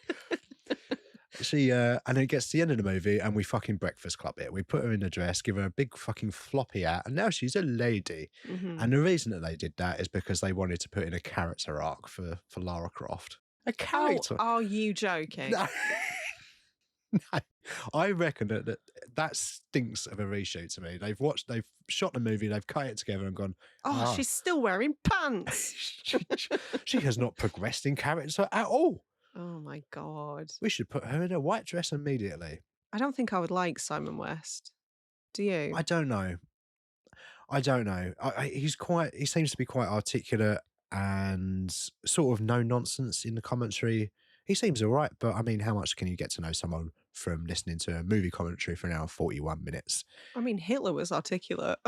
She and then it gets to the end of the movie and we fucking Breakfast Club it. We put her in a dress, give her a big fucking floppy hat, and now she's a lady. And the reason that they did that is because they wanted to put in a character arc for Lara Croft. A character. Oh, are you joking? No. No, I reckon that stinks of a reshoot to me. They've shot the movie, they've cut it together and gone, she's still wearing pants. she has not progressed in character at all. Oh my God. We should put her in a white dress immediately. I don't think I would like Simon West. Do you? I don't know. He seems to be quite articulate and sort of no nonsense in the commentary. He seems all right, but I mean, how much can you get to know someone from listening to a movie commentary for an hour and 41 minutes? I mean, Hitler was articulate.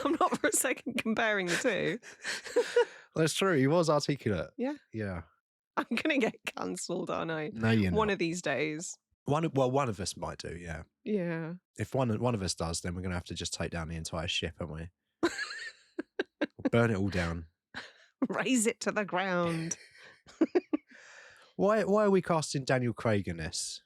I'm not for a second comparing the two. That's true. He was articulate. Yeah. Yeah. I'm going to get cancelled, aren't I? No, you're not. One of these days. One of us might do, yeah. Yeah. If one of us does, then we're going to have to just take down the entire ship, aren't we? We'll burn it all down. Raise it to the ground. Why are we casting Daniel Craig in this?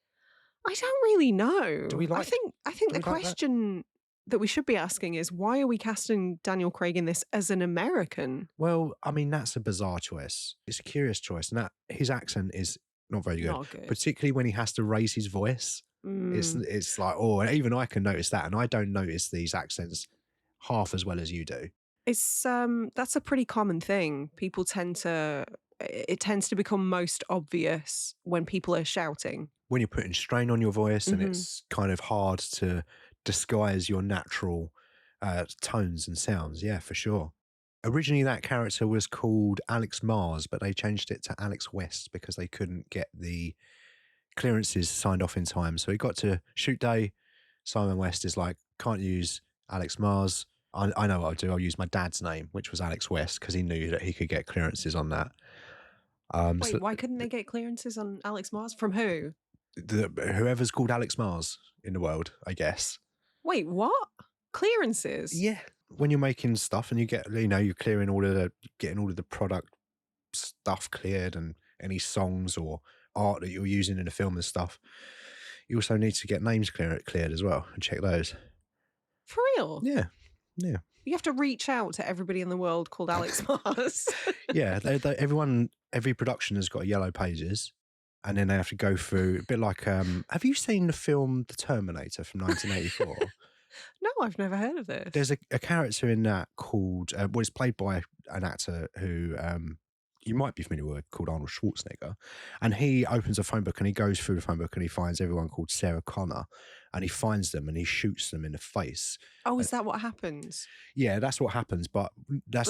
I don't really know. Do we like? I think the question that we should be asking is, why are we casting Daniel Craig in this as an American? Well, I mean, that's a bizarre choice. It's a curious choice, and that his accent is not very good, particularly when he has to raise his voice. It's like, and even I can notice that, and I don't notice these accents half as well as you do. It's that's a pretty common thing. It tends to become most obvious when people are shouting. When you're putting strain on your voice and it's kind of hard to disguise your natural tones and sounds. Yeah, for sure. Originally, that character was called Alex Mars, but they changed it to Alex West because they couldn't get the clearances signed off in time. So he got to shoot day. Simon West is like, can't use Alex Mars. I know what I'll do. I'll use my dad's name, which was Alex West, because he knew that he could get clearances on that. Wait, why couldn't they get clearances on Alex Mars? From who? Whoever's called Alex Mars in the world, I guess. Wait, what? Clearances? Yeah. When you're making stuff and you get, you're clearing getting all of the product stuff cleared and any songs or art that you're using in the film and stuff, you also need to get names cleared as well and check those. For real? Yeah. Yeah. You have to reach out to everybody in the world called Alex Mars. Yeah. Every production has got yellow pages, and then they have to go through a bit like, have you seen the film The Terminator from 1984? No, I've never heard of this. There's a character in that called, it's played by an actor who you might be familiar with, called Arnold Schwarzenegger. And he opens a phone book and he goes through the phone book and he finds everyone called Sarah Connor, and he finds them and he shoots them in the face. Oh, is that what happens? Yeah, that's what happens, but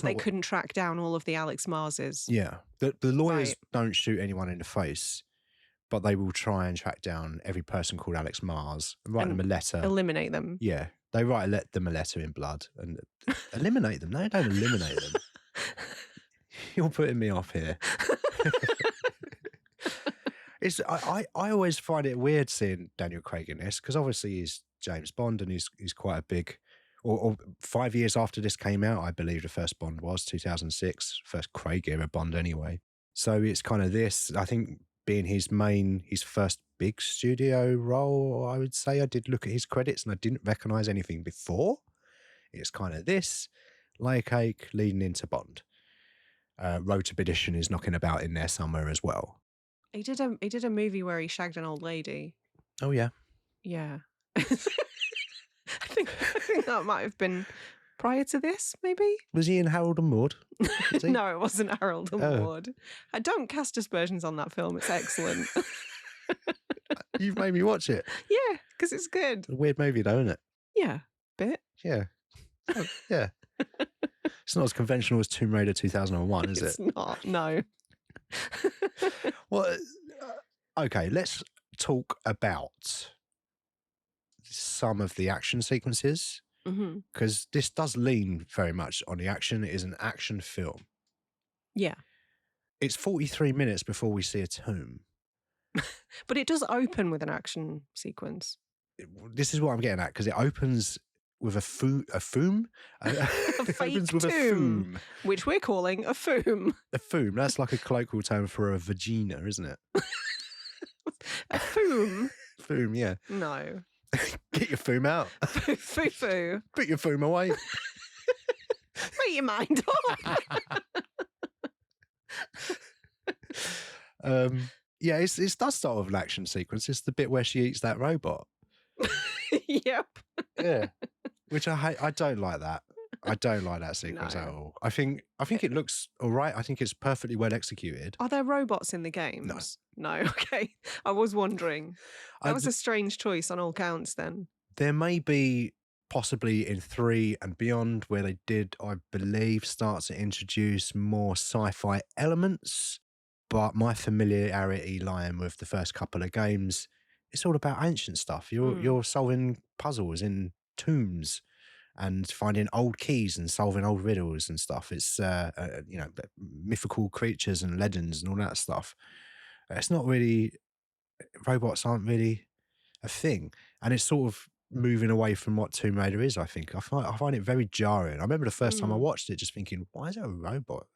they couldn't track down all of the Alex Marses. Yeah. The lawyers don't shoot anyone in the face, but they will try and track down every person called Alex Mars and write them a letter. Eliminate them. Yeah. They write them a letter in blood and eliminate them. No, don't eliminate them. You're putting me off here. I always find it weird seeing Daniel Craig in this, because obviously he's James Bond and he's quite a big, or 5 years after this came out, I believe the first Bond was 2006, first Craig era Bond anyway. So it's kind of this, I think, being his first big studio role, I would say. I did look at his credits and I didn't recognise anything before. It's kind of this, layer cake leading into Bond. Road to Perdition is knocking about in there somewhere as well. He did a movie where he shagged an old lady. Oh yeah. Yeah. I think that might have been prior to this, maybe. Was he in Harold and Maude? No, it wasn't Harold and Maude. I don't cast aspersions on that film. It's excellent. You've made me watch it. Yeah, because it's good. It's a weird movie though, isn't it? Yeah. bit. Yeah. Yeah. It's not as conventional as Tomb Raider 2001, is it? It's not, no. Well, okay, let's talk about some of the action sequences, because this does lean very much on the action. It is an action film. Yeah. It's 43 minutes before we see a tomb. But it does open with an action sequence. This is what I'm getting at, because it opens with a fume. A It fake opens with tomb, a fume. which we're calling a fume. A fume. That's like a colloquial term for a vagina, isn't it? A fume? Fume, yeah. No. Get your fume out. Foo-foo. Put your fume away. Make your mind up. Yeah, it does start with an action sequence. It's the bit where she eats that robot. Yep. Yeah. Which I hate. I don't like that. I don't like that sequence at all. I think it looks all right. I think it's perfectly well executed. Are there robots in the games? No. Okay. I was wondering. That was a strange choice on all counts then. There may be possibly in 3 and beyond where they did, I believe, start to introduce more sci-fi elements. But my familiarity lying with the first couple of games, it's all about ancient stuff. You're solving puzzles in tombs and finding old keys and solving old riddles and stuff. It's mythical creatures and legends and all that stuff. It's not really, robots aren't really a thing, and it's sort of moving away from what Tomb Raider is. I think I find it very jarring. I remember the first time I watched it, just thinking, why is there a robot?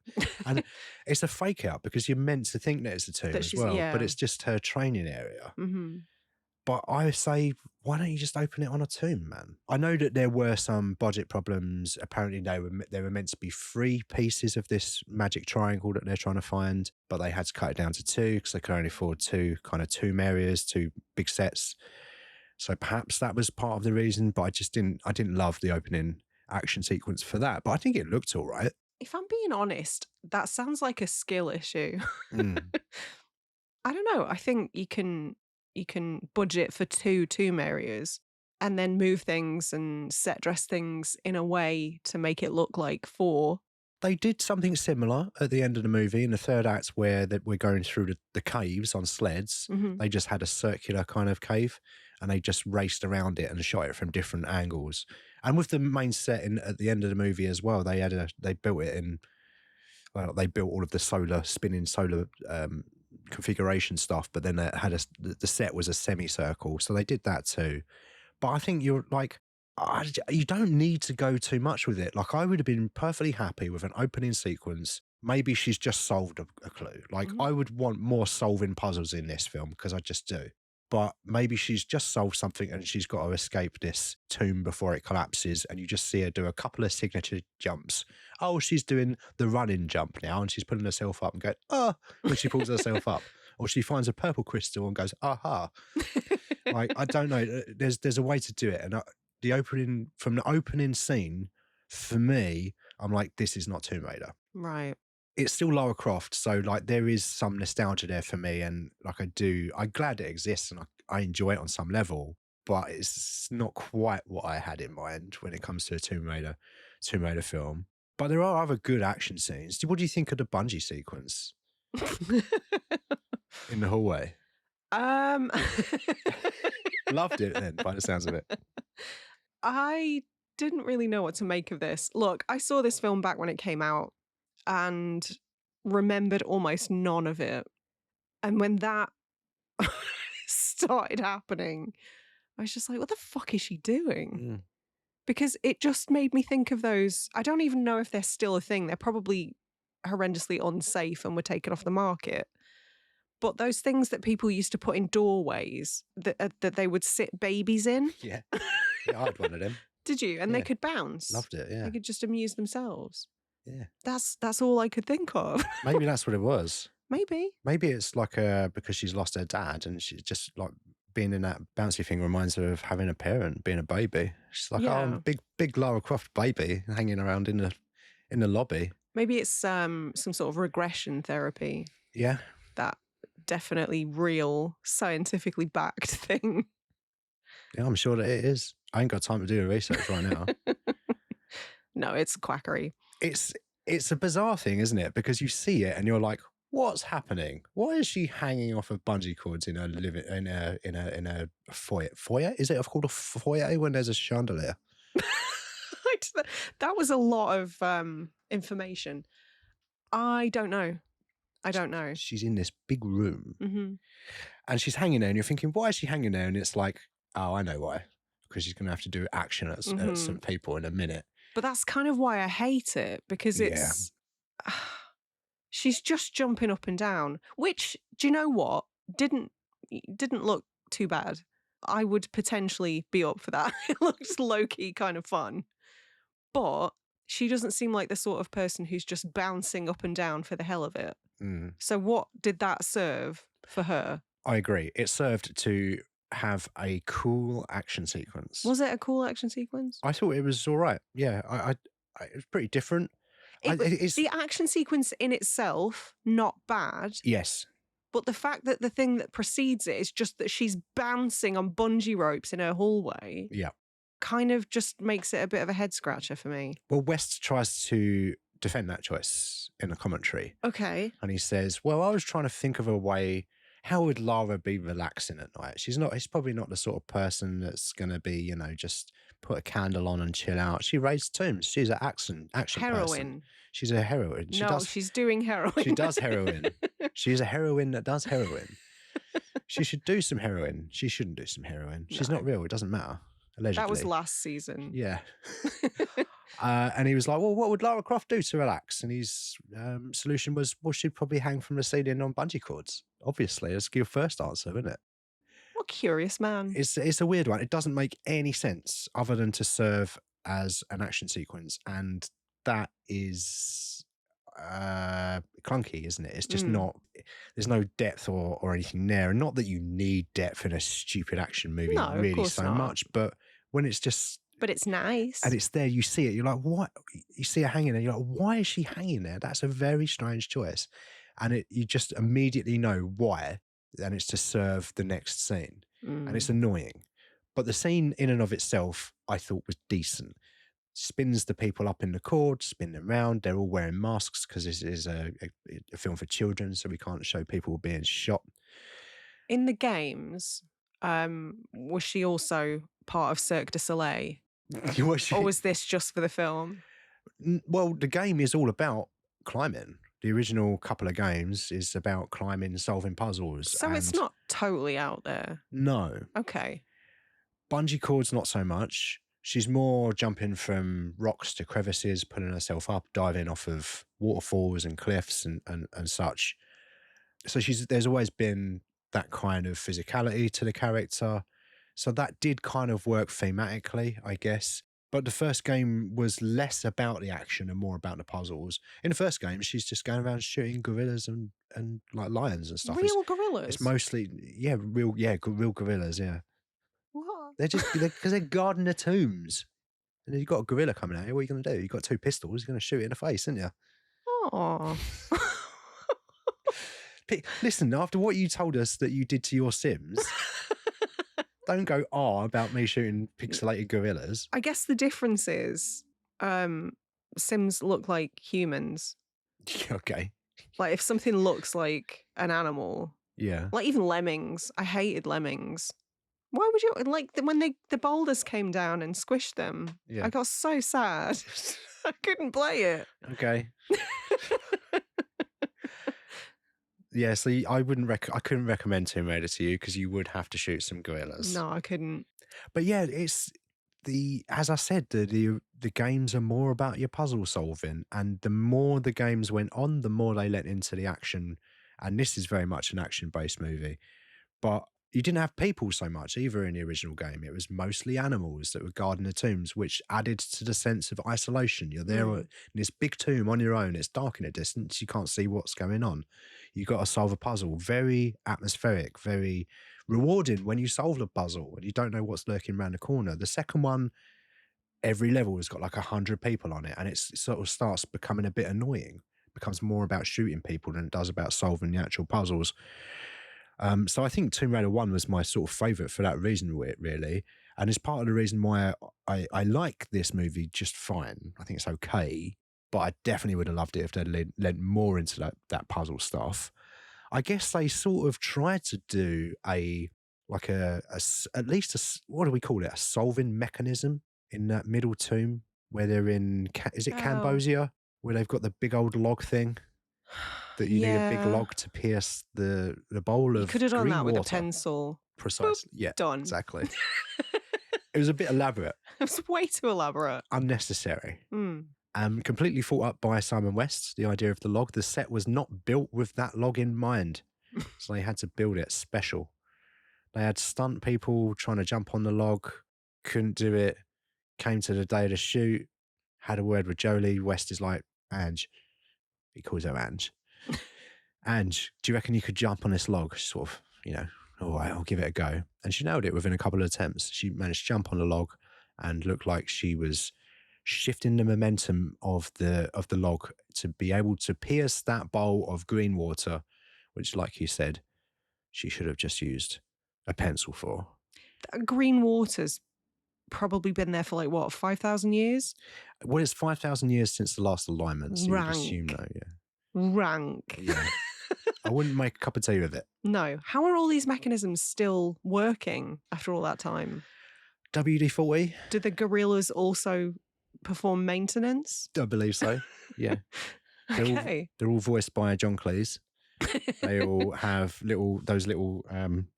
And it's a fake out, because you're meant to think that it's a tomb as well, but it's just her training area. But I say, why don't you just open it on a tomb, man? I know that there were some budget problems. Apparently they were meant to be 3 pieces of this magic triangle that they're trying to find, but they had to cut it down to 2 because they could only afford 2 kind of tomb areas, 2 big sets. So perhaps that was part of the reason, but I didn't love the opening action sequence for that. But I think it looked all right. If I'm being honest, that sounds like a skill issue. I don't know. I think you can budget for 2 tomb areas and then move things and set dress things in a way to make it look like 4. They did something similar at the end of the movie in the third act, where that we're going through the caves on sleds. They just had a circular kind of cave, and they just raced around it and shot it from different angles. And with the main set at the end of the movie as well, they built it in. Well, they built all of the spinning solar configuration stuff, but then it had the set was a semicircle, so they did that too. But I think you're like, you don't need to go too much with it. Like, I would have been perfectly happy with an opening sequence. Maybe she's just solved a clue. Like, I would want more solving puzzles in this film, because I just do. But maybe she's just solved something and she's got to escape this tomb before it collapses, and you just see her do a couple of signature jumps. Oh, she's doing the running jump now, and she's pulling herself up and going, oh, when she pulls herself up. Or she finds a purple crystal and goes, aha. Like, I don't know. There's a way to do it. And from the opening scene, for me, I'm like, this is not Tomb Raider. Right. It's still Lara Croft, so like there is some nostalgia there for me, and like I'm glad it exists, and I enjoy it on some level, but it's not quite what I had in mind when it comes to a Tomb Raider film. But there are other good action scenes. What do you think of the bungee sequence in the hallway? Loved it then, by the sounds of it. I didn't really know what to make of this. Look, I saw this film back when it came out and remembered almost none of it. And when that started happening, I was just like, what the fuck is she doing? Because it just made me think of those. I don't even know if they're still a thing. They're probably horrendously unsafe and were taken off the market. But those things that people used to put in doorways that they would sit babies in. Yeah, I had one of them. Did you? And they could bounce. Loved it, yeah. They could just amuse themselves. Yeah. That's all I could think of. Maybe that's what it was. Maybe it's like because she's lost her dad, and she's just like being in that bouncy thing reminds her of having a parent, being a baby. She's like, oh, big Lara Croft baby hanging around in the lobby. Maybe it's some sort of regression therapy. Yeah. That definitely real, scientifically backed thing. Yeah, I'm sure that it is. I ain't got time to do the research right now. No, it's quackery. It's a bizarre thing, isn't it? Because you see it and you're like, what's happening? Why is she hanging off of bungee cords in a foyer? Foyer? Is it called a foyer when there's a chandelier? That was a lot of information. I don't know. She's in this big room Mm-hmm. and she's hanging there and you're thinking, why is she hanging there? And it's like, oh, I know why. Because she's going to have to do action at some people in a minute. But that's kind of why I hate it, because it's... she's just jumping up and down, which, do you know what? Didn't look too bad. I would potentially be up for that. It looks low-key kind of fun. But she doesn't seem like the sort of person who's just bouncing up and down for the hell of it. Mm. So what did that serve for her? I agree. It served to have a cool action sequence. Was it a cool action sequence? I thought it was all right. Yeah, I it was pretty different. The action sequence in itself, not bad. Yes. But the fact that the thing that precedes it is just that she's bouncing on bungee ropes in her hallway. Yeah. Kind of just makes it a bit of a head scratcher for me. Well, West tries to defend that choice in the commentary. Okay. And he says, well, I was trying to think of a way, how would Lara be relaxing at night? She's probably not the sort of person that's going to be, just put a candle on and chill out. She raised tombs. She's an action heroine. Person. She's a heroine. She's doing heroin. She does heroin. She's a heroine that does heroin. She should do some heroin. She shouldn't do some heroin. She's not real. It doesn't matter. Allegedly. That was last season. Yeah. And he was like, well, what would Lara Croft do to relax? And his solution was, well, she'd probably hang from the ceiling on bungee cords. Obviously, that's your first answer, isn't it? What a curious man. It's a weird one. It doesn't make any sense other than to serve as an action sequence. And that is clunky, isn't it? It's just not, there's no depth or anything there. And not that you need depth in a stupid action movie really so much, but when it's just... But it's nice. And it's there, you see it, you're like, what? You see her hanging there, you're like, why is she hanging there? That's a very strange choice. And you just immediately know why, and it's to serve the next scene. And it's annoying. But the scene in and of itself, I thought was decent. Spins the people up in the cord, spin them around. They're all wearing masks because this is a film for children, so we can't show people being shot. In the games, was she also part of Cirque du Soleil? Or was this just for the film? Well, the game is all about climbing. The original couple of games is about climbing, solving puzzles. So it's not totally out there? No. Okay. Bungee cords, not so much. She's more jumping from rocks to crevices, pulling herself up, diving off of waterfalls and cliffs and such. So there's always been that kind of physicality to the character. So that did kind of work thematically, I guess. But the first game was less about the action and more about the puzzles. In the first game, she's just going around shooting gorillas and like lions and stuff. Real gorillas? It's mostly, real gorillas, yeah. What? Because they're guarding the tombs. And then you've got a gorilla coming out here. What are you going to do? You've got two pistols. You're going to shoot it in the face, aren't you? Oh. Listen, after what you told us that you did to your Sims... Don't go about me shooting pixelated gorillas. I guess the difference is Sims look like humans. Okay. Like if something looks like an animal. Yeah. Like even lemmings. I hated lemmings. Why would you, like when the boulders came down and squished them, I got so sad. I couldn't play it. Okay. Yeah, so I couldn't recommend Tomb Raider to you because you would have to shoot some gorillas. No, I couldn't. But yeah, it's as I said, the games are more about your puzzle solving, and the more the games went on, the more they let into the action. And this is very much an action-based movie, but you didn't have people so much either in the original game. It was mostly animals that were guarding the tombs, which added to the sense of isolation. You're there in this big tomb on your own. It's dark in the distance. You can't see what's going on. You've got to solve a puzzle. Very atmospheric, very rewarding when you solve the puzzle and you don't know what's lurking around the corner. The second one, every level has got like 100 people on it, and it sort of starts becoming a bit annoying. It becomes more about shooting people than it does about solving the actual puzzles. So I think Tomb Raider 1 was my sort of favourite for that reason, really. And it's part of the reason why I like this movie just fine. I think it's okay, but I definitely would have loved it if they'd lent more into that puzzle stuff. I guess they sort of tried to do at least what do we call it? A solving mechanism in that middle tomb where they're in, is it Cambodia? Where they've got the big old log thing that you need a big log to pierce the bowl of green water. You could have done that with a pencil. Precisely. Boop, yeah, done. Exactly. It was a bit elaborate. It was way too elaborate. Unnecessary. Completely thought up by Simon West, the idea of the log. The set was not built with that log in mind. So they had to build it special. They had stunt people trying to jump on the log, couldn't do it, came to the day of the shoot, had a word with Jolie. West is like, Ange. He calls her Ange. Ange, do you reckon you could jump on this log? Sort of, all right, I'll give it a go. And she nailed it within a couple of attempts. She managed to jump on the log and looked like she was shifting the momentum of the log to be able to pierce that bowl of green water, which, like you said, she should have just used a pencil for. Green water's probably been there for 5,000 years? Well, it's 5,000 years since the last alignment, so you'd assume though, yeah. Rank. Yeah. I wouldn't make a cup of tea with it. No. How are all these mechanisms still working after all that time? WD-40. Did the gorillas also perform maintenance? I believe so, yeah. Okay. They're all voiced by John Cleese. They all have those little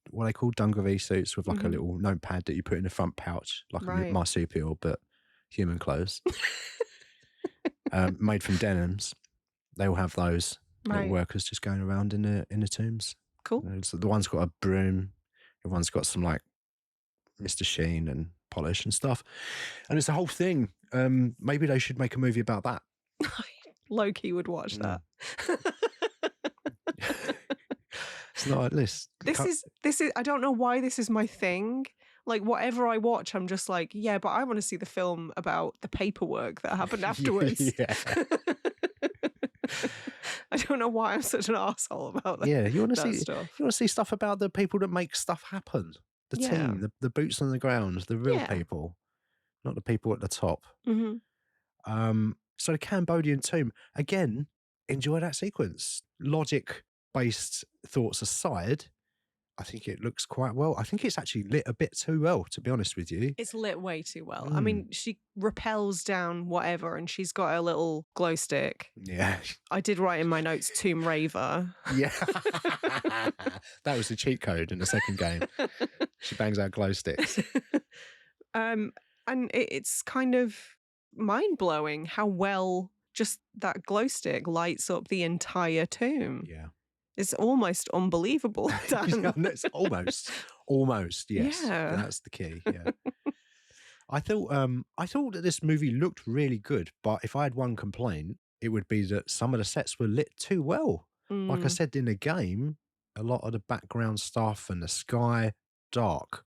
what are they called, dungaree suits with a little notepad that you put in the front pouch, like a marsupial, but human clothes. Made from denims. They all have those little workers just going around in the tombs. Cool. So the one's got a broom, everyone's got some Mr. Sheen and polish and stuff, and it's a whole thing. Maybe they should make a movie about that. Loki would watch that. It's not like this. This is. I don't know why this is my thing. Whatever I watch, I'm just like, yeah, but I want to see the film about the paperwork that happened afterwards. Yeah. I don't know why I'm such an arsehole about that. Yeah, you want to see stuff. You want to see stuff about the people that make stuff happen. The team, the boots on the ground, the real people, not the people at the top. So the Cambodian tomb, again, enjoy that sequence. Logic-based thoughts aside, I think it looks quite well. I think it's actually lit a bit too well, to be honest with you. It's lit way too well. I mean, she rappels down whatever and she's got a little glow stick. Yeah. I did write in my notes Tomb Raver. Yeah. That was the cheat code in the second game. She bangs out glow sticks. And it's kind of mind-blowing how well just that glow stick lights up the entire tomb. Yeah. It's almost unbelievable, Dan. It's almost, yes. Yeah. That's the key. Yeah. I thought that this movie looked really good, but if I had one complaint, it would be that some of the sets were lit too well. Like I said in the game, a lot of the background stuff and the sky dark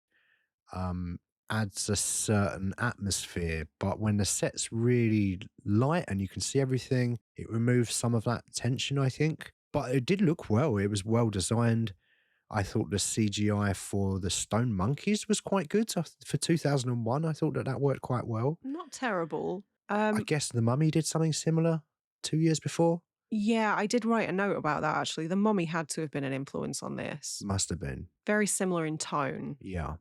adds a certain atmosphere, but when the set's really light and you can see everything, it removes some of that tension, I think. But it did look well. It was well designed. I thought the CGI for the stone monkeys was quite good. For 2001, I thought that worked quite well. Not terrible. I guess The Mummy did something similar 2 years before. Yeah, I did write a note about that, actually. The Mummy had to have been an influence on this. Must have been. Very similar in tone. Yeah.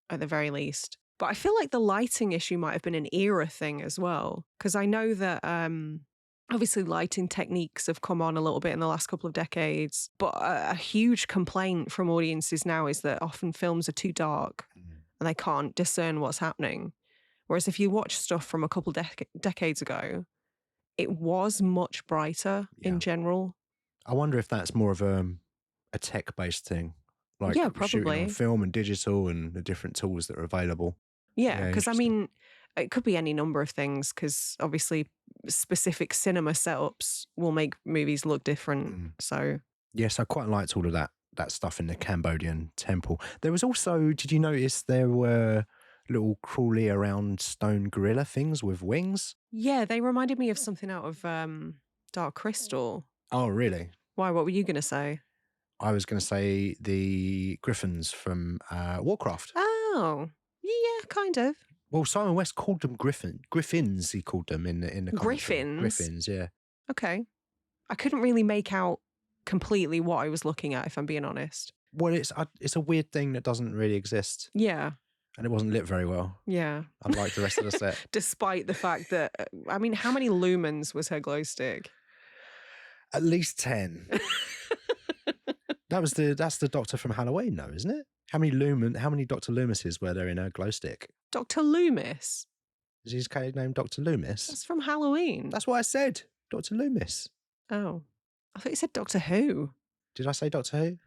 At the very least. But I feel like the lighting issue might have been an era thing as well. Because I know that obviously lighting techniques have come on a little bit in the last couple of decades. But a huge complaint from audiences now is that often films are too dark and they can't discern what's happening. Whereas if you watch stuff from a couple decades ago, it was much brighter in general. I wonder if that's more of a tech-based thing. Like probably. Shooting on film and digital and the different tools that are available. Yeah, because I mean, it could be any number of things because obviously specific cinema setups will make movies look different. So yes, I quite liked all of that stuff in the Cambodian temple. There was also, did you notice there were little crawly around stone gorilla things with wings? Yeah, they reminded me of something out of Dark Crystal. Oh, really? Why? What were you going to say? I was going to say the griffins from Warcraft. Oh, yeah. kind of. Well, Simon West called them Griffins. He called them in the commentary. Griffins? Griffins, yeah. Okay. I couldn't really make out completely what I was looking at, if I'm being honest. Well, it's a weird thing that doesn't really exist. Yeah. And it wasn't lit very well. Yeah. Unlike the rest of the set. Despite the fact that, I mean, how many lumens was her glow stick? At least 10. That's the Doctor from Halloween, though, isn't it? How many Dr. Loomises were there in her glow stick? Dr. Loomis? Is his character named Dr. Loomis? That's from Halloween. That's what I said. Dr. Loomis. Oh. I thought you said Doctor Who. Did I say Doctor Who?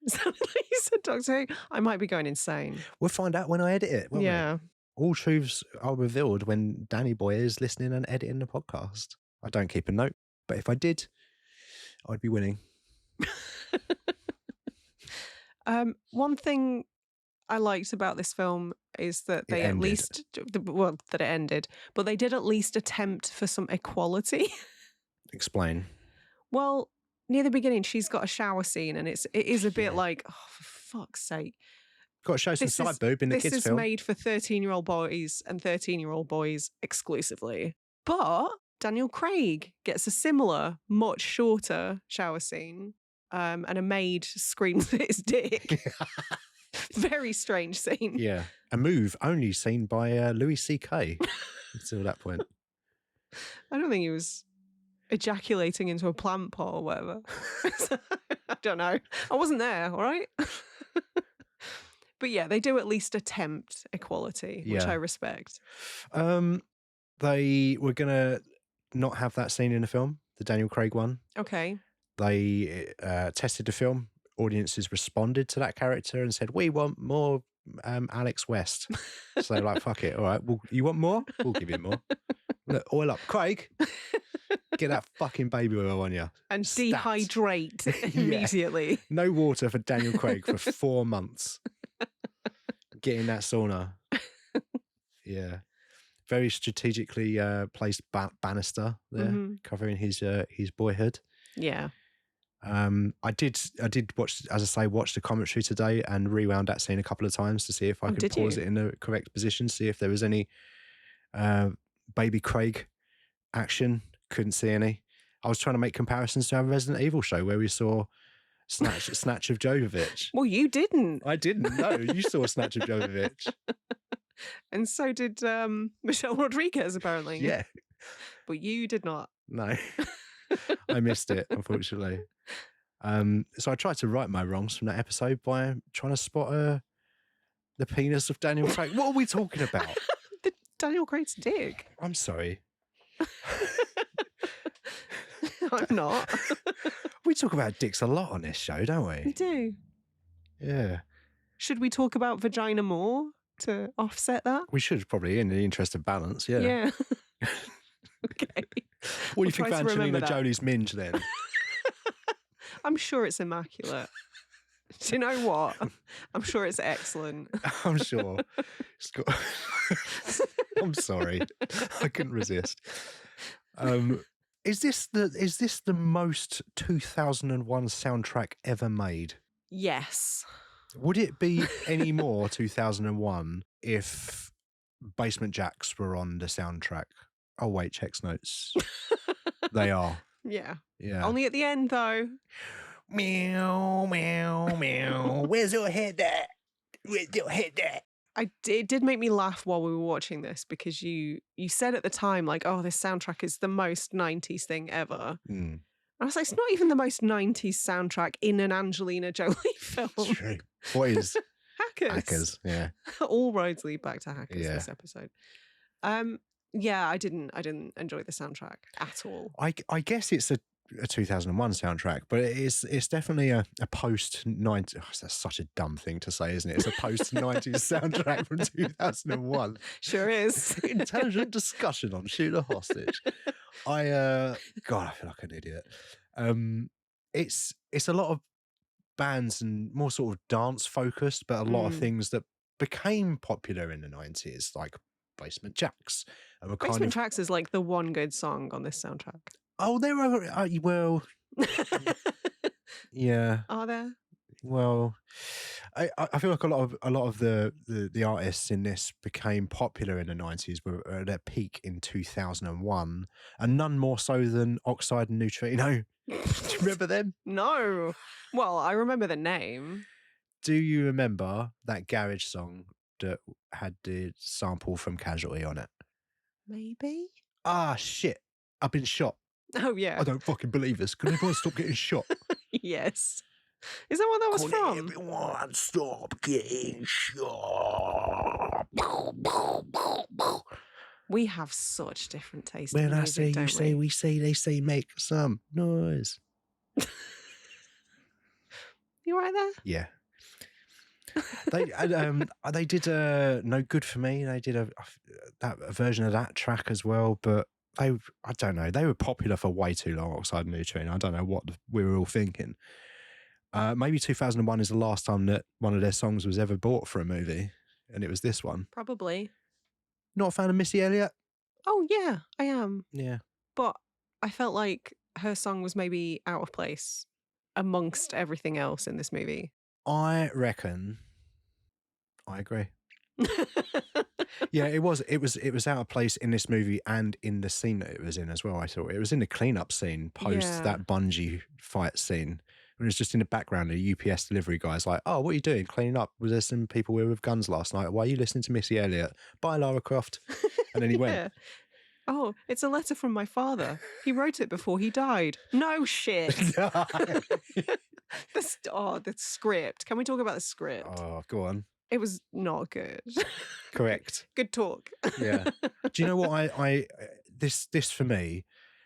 It sounded like you said Doctor Who. I might be going insane. We'll find out when I edit it, won't we? Yeah. All truths are revealed when Danny Boy is listening and editing the podcast. I don't keep a note, but if I did, I'd be winning. One thing I liked about this film is that they at least, well, that it ended, but they did at least attempt for some equality. Explain. Well, near the beginning, she's got a shower scene, and it is a bit like, oh, for fuck's sake. Got to show some side boob in the kids' film. This is made for 13-year-old boys and 13-year-old boys exclusively. But Daniel Craig gets a similar, much shorter shower scene, and a maid screams at his dick. Very strange scene. Yeah. A move only seen by Louis C.K. until that point. I don't think he was ejaculating into a plant pot or whatever. I don't know. I wasn't there, all right? But yeah, they do at least attempt equality, which I respect. They were going to not have that scene in the film, the Daniel Craig one. Okay. They tested the film. Audiences responded to that character and said, we want more Alex West. So they're like, fuck it. All right. Well, you want more? We'll give you more. Look, oil up. Craig, get that fucking baby oil on you. And dehydrate immediately. No water for Daniel Craig for 4 months. Get in that sauna. Yeah. Very strategically placed banister there, covering his boyhood. Yeah. I did watch, as I say, watch the commentary today and rewound that scene a couple of times to see if I could pause it in the correct position, see if there was any baby Craig action. Couldn't see any. I was trying to make comparisons to our Resident Evil show where we saw Snatch of Jovovich. Well, you didn't. I didn't. No, you saw Snatch of Jovovich. And so did Michelle Rodriguez, apparently. Yeah. But you did not. No. I missed it, unfortunately. So I tried to right my wrongs from that episode by trying to spot the penis of Daniel Craig. What are we talking about? The Daniel Craig's dick. I'm sorry. I'm not. We talk about dicks a lot on this show, don't we? We do. Yeah. Should we talk about vagina more to offset that? We should probably, in the interest of balance, yeah. Yeah. Okay. What do you think of Angelina Jolie's minge then? I'm sure it's immaculate. Do you know what? I'm sure it's excellent. I'm sure. It's got... I'm sorry. I couldn't resist. Is this the most 2001 soundtrack ever made? Yes. Would it be any more 2001 if Basement Jacks were on the soundtrack? Oh wait, checks notes. They are. Yeah. Yeah. Only at the end though. Meow, meow, meow. Where's your head at? Where's your head at? It did make me laugh while we were watching this because you said at the time, like, oh, this soundtrack is the most 90s thing ever. Mm. I was like, it's not even the most 90s soundtrack in an Angelina Jolie film. It's true. What is? Hackers. Hackers, yeah. All roads lead back to Hackers this episode. Yeah, I didn't enjoy the soundtrack at all. I guess it's a 2001 soundtrack, but it's definitely a post 90s. Oh, that's such a dumb thing to say, isn't it? It's a post 90s soundtrack from 2001. Sure is. Intelligent discussion on Shoot a Hostage. God, I feel like an idiot. It's a lot of bands and more sort of dance focused, but a lot of things that became popular in the 90s, like Basement Jacks. Basement Jacks is like the one good song on this soundtrack. Oh, there are, well, yeah. Are there? Well, I feel like a lot of the artists in this became popular in the 90s, were at their peak in 2001, and none more so than Oxide and Neutrino. Do you remember them? No. Well, I remember the name. Do you remember that garage song that had the sample from Casualty on it? Maybe. Ah, shit. I've been shot. Oh yeah. I don't fucking believe this. Can everyone stop getting shot? Yes. Is that what that was Can from? everyone stop getting shot? We have such different taste When in I music, say you don't say, we? we say, they say, make some noise. You right there? Yeah. They did No Good For Me. They did a version of that track as well, but I don't know. They were popular for way too long, Oxide and Neutrino. I don't know what we were all thinking. Maybe 2001 is the last time that one of their songs was ever bought for a movie, and it was this one. Probably. Not a fan of Missy Elliott? Oh yeah, I am. Yeah. But I felt like her song was maybe out of place amongst everything else in this movie. I reckon. I agree. Yeah, it was out of place in this movie and in the scene that it was in as well. I thought it was in the cleanup scene post that bungee fight scene. It was just in the background, a UPS delivery guy's like, "Oh, what are you doing? Cleaning up? Was there some people with guns last night? Why are you listening to Missy Elliott? Bye, Lara Croft." And then he went, "Oh, it's a letter from my father. He wrote it before he died." No shit. The script. Can we talk about the script? "Oh, go on." It was not good. Correct. Good talk. Yeah. Do you know what I this for me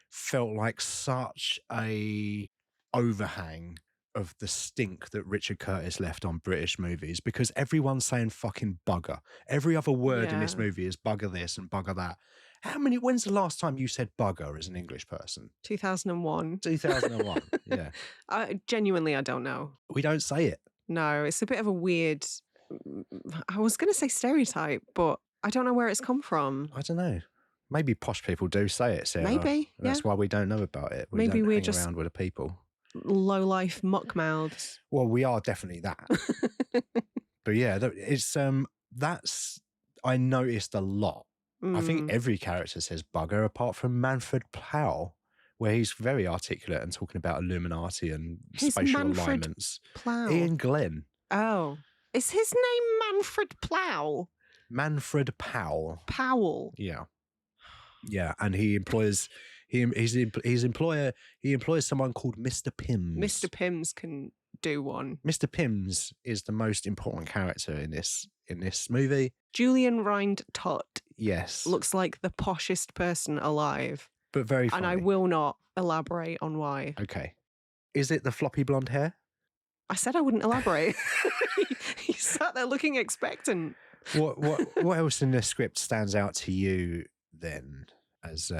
felt like such a overhang of the stink that Richard Curtis left on British movies, because everyone's saying fucking bugger. Every other word in this movie is bugger this and bugger that. When's the last time you said bugger as an English person? 2001. 2001. Yeah. Genuinely, I don't know. We don't say it. No, it's a bit of a weird, I was going to say stereotype, but I don't know where it's come from. I don't know. Maybe posh people do say it, Sarah. Maybe. That's why we don't know about it. Maybe don't we're hang just around with the people. Low-life muck-mouths. Well, we are definitely that. But yeah, it's that's I noticed a lot. I think every character says bugger apart from Manfred Plow, where he's very articulate and talking about Illuminati and spatial alignments. Plow? Ian Glenn. Oh. Is his name Manfred Plow? Manfred Powell. Powell. Yeah. Yeah, and he employs his employer. He employs someone called Mr. Pims. Mr. Pims can do one. Mr. Pims is the most important character in this movie. Julian Rind Tutt. Yes. Looks like the poshest person alive. But very funny. And I will not elaborate on why. Okay. Is it the floppy blonde hair? I said I wouldn't elaborate. He sat there looking expectant. What else in the script stands out to you then as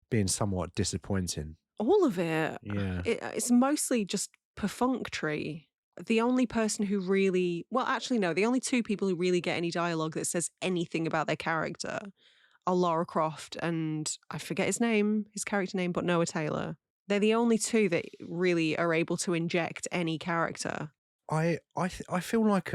being somewhat disappointing? All of it. Yeah. It's mostly just perfunctory. The only person who really, well, actually, no, the only two people who really get any dialogue that says anything about their character are Lara Croft and I forget his character name, but Noah Taylor. They're the only two that really are able to inject any character. I feel like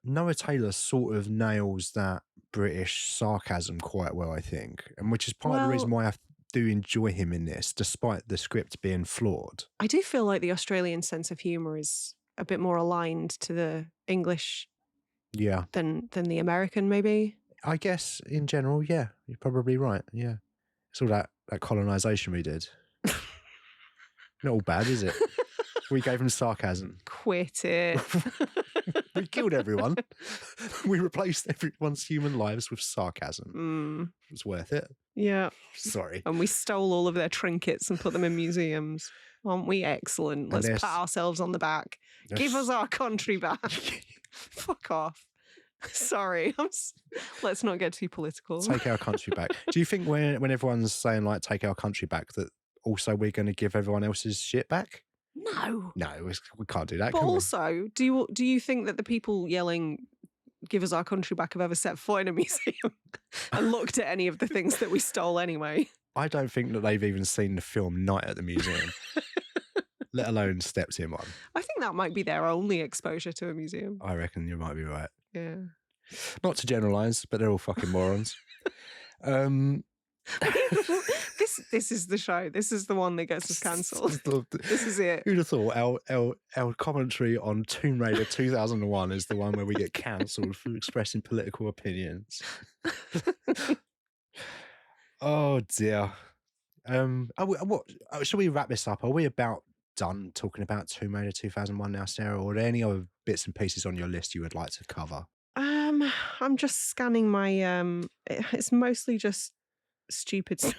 Noah Taylor sort of nails that British sarcasm quite well, I think, and which is part of the reason why I do enjoy him in this, despite the script being flawed. I do feel like the Australian sense of humour is a bit more aligned to the English than the American, maybe. I guess in general, yeah, you're probably right. Yeah, it's all that colonisation we did. Not all bad, is it? We gave them sarcasm. Quit it. We killed everyone. We replaced everyone's human lives with sarcasm. It was worth it. Yeah. Sorry. And we stole all of their trinkets and put them in museums. Aren't we excellent? Let's pat ourselves on the back. Give us our country back. Fuck off. Sorry. Let's not get too political. Take our country back. Do you think when everyone's saying like take our country back that also we're going to give everyone else's shit back? No. No, we can't do that. But also, do you think that the people yelling "Give us our country back" have ever set foot in a museum and looked at any of the things that we stole anyway? I don't think that they've even seen the film Night at the Museum. let alone stepped in one. I think that might be their only exposure to a museum. I reckon you might be right. Yeah. Not to generalise, but they're all fucking morons. This is the show. This is the one that gets us cancelled. This is it. Who'd have thought our commentary on Tomb Raider 2001 is the one where we get cancelled for expressing political opinions? Oh dear. Shall we wrap this up? Are we about done talking about Tomb Raider 2001 now, Sarah? Or are there any other bits and pieces on your list you would like to cover? I'm just scanning my it's mostly just stupid stuff.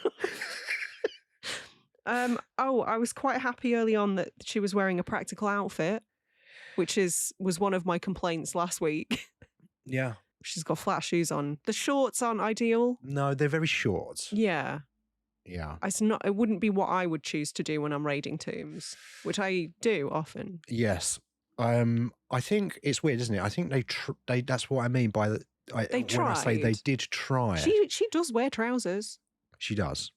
I was quite happy early on that she was wearing a practical outfit, which was one of my complaints last week. Yeah. She's got flat shoes on. The shorts aren't ideal. No, they're very short. Yeah. Yeah. It wouldn't be what I would choose to do when I'm raiding tombs, which I do often. Yes. I think it's weird, isn't it? I think they that's what I mean by the they tried. When I say they did try. She does wear trousers. She does.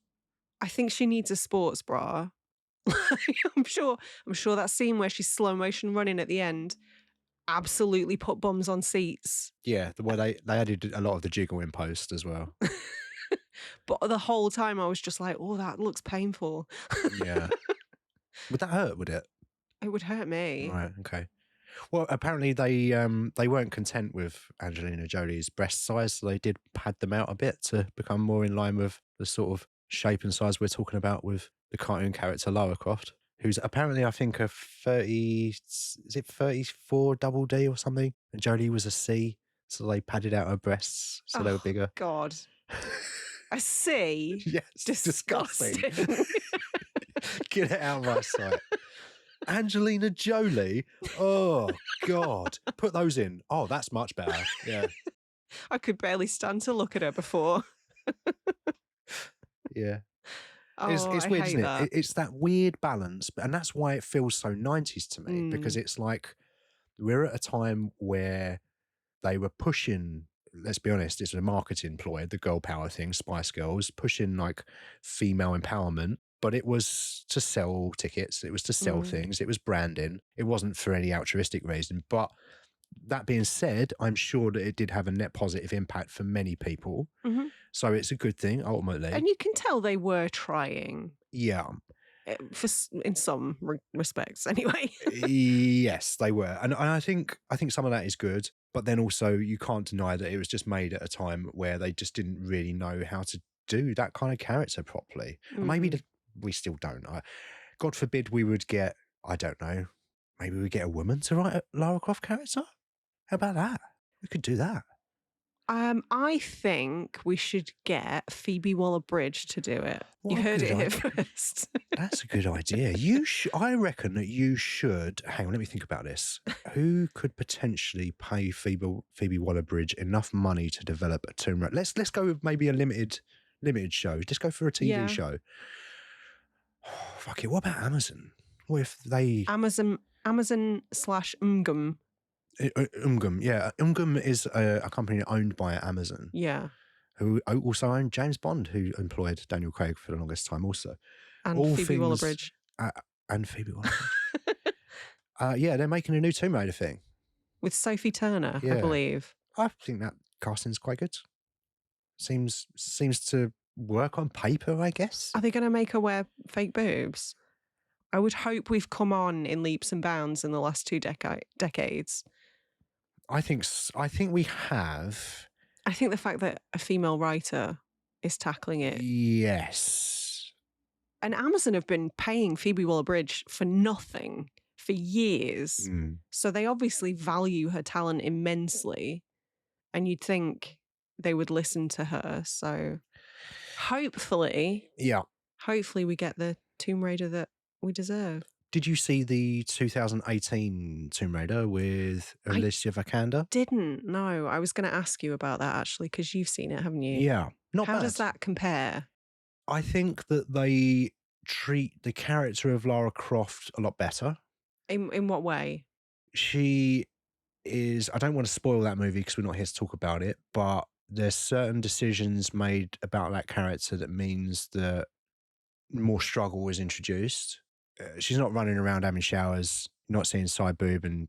I think she needs a sports bra. I'm sure that scene where she's slow motion running at the end absolutely put bums on seats. Yeah, the way they added a lot of the jiggle in post as well. But the whole time I was just like, oh, that looks painful. Yeah. Would that hurt, would it? It would hurt me. Right, okay. Well, apparently they weren't content with Angelina Jolie's breast size, so they did pad them out a bit to become more in line with the sort of shape and size we're talking about with the cartoon character Lara Croft, who's apparently, I think, a 34 double D or something, and Jolie was a C, so they padded out her breasts so they were bigger. God. A C? Yes, disgusting. Get it out of my sight. Angelina Jolie? Oh, God. Put those in. Oh, that's much better. Yeah. I could barely stand to look at her before. Yeah. Oh, It's I weird, hate isn't that. it? It's that weird balance. And that's why it feels so 90s to me, because it's like we're at a time where they were pushing, let's be honest, it's a marketing ploy, the girl power thing, Spice Girls, pushing like female empowerment. But it was to sell tickets. It was to sell things. It was branding. It wasn't for any altruistic reason. But that being said, I'm sure that it did have a net positive impact for many people. Mm-hmm. So it's a good thing, ultimately. And you can tell they were trying. Yeah. In some respects, anyway. Yes, they were. And I think some of that is good. But then also you can't deny that it was just made at a time where they just didn't really know how to do that kind of character properly. Maybe we still don't. God forbid we would get, I don't know, maybe we get a woman to write a Lara Croft character? How about that? We could do that. I think we should get Phoebe Waller-Bridge to do it. You heard it here first. That's a good idea. I reckon that you should. Hang on, let me think about this. Who could potentially pay Phoebe Waller-Bridge enough money to develop a Tomb Raider? Let's go with maybe a limited show. Just go for a TV show. Oh, fuck it. What about Amazon? What if they Amazon/Umgum. Umgum, yeah. Umgum is a company owned by Amazon. Yeah. Who also owned James Bond, who employed Daniel Craig for the longest time also. And Phoebe Waller-Bridge. And Phoebe Waller-Bridge. Yeah, they're making a new Tomb Raider thing. With Sophie Turner, I believe. I think that casting's quite good. Seems to work on paper, I guess. Are they going to make her wear fake boobs? I would hope we've come on in leaps and bounds in the last 2 decades. I think we have. I think the fact that a female writer is tackling it. Yes. And Amazon have been paying Phoebe Waller-Bridge for nothing for years. So they obviously value her talent immensely. And you'd think they would listen to her. So hopefully we get the Tomb Raider that we deserve. Did you see the 2018 Tomb Raider with Alicia Vikander? Didn't, no. I was going to ask you about that actually, because you've seen it, haven't you? Yeah, not bad. How does that compare? I think that they treat the character of Lara Croft a lot better. In what way? She is, I don't want to spoil that movie because we're not here to talk about it, but there's certain decisions made about that character that means that more struggle is introduced. she's not running around having showers, not seeing side boob and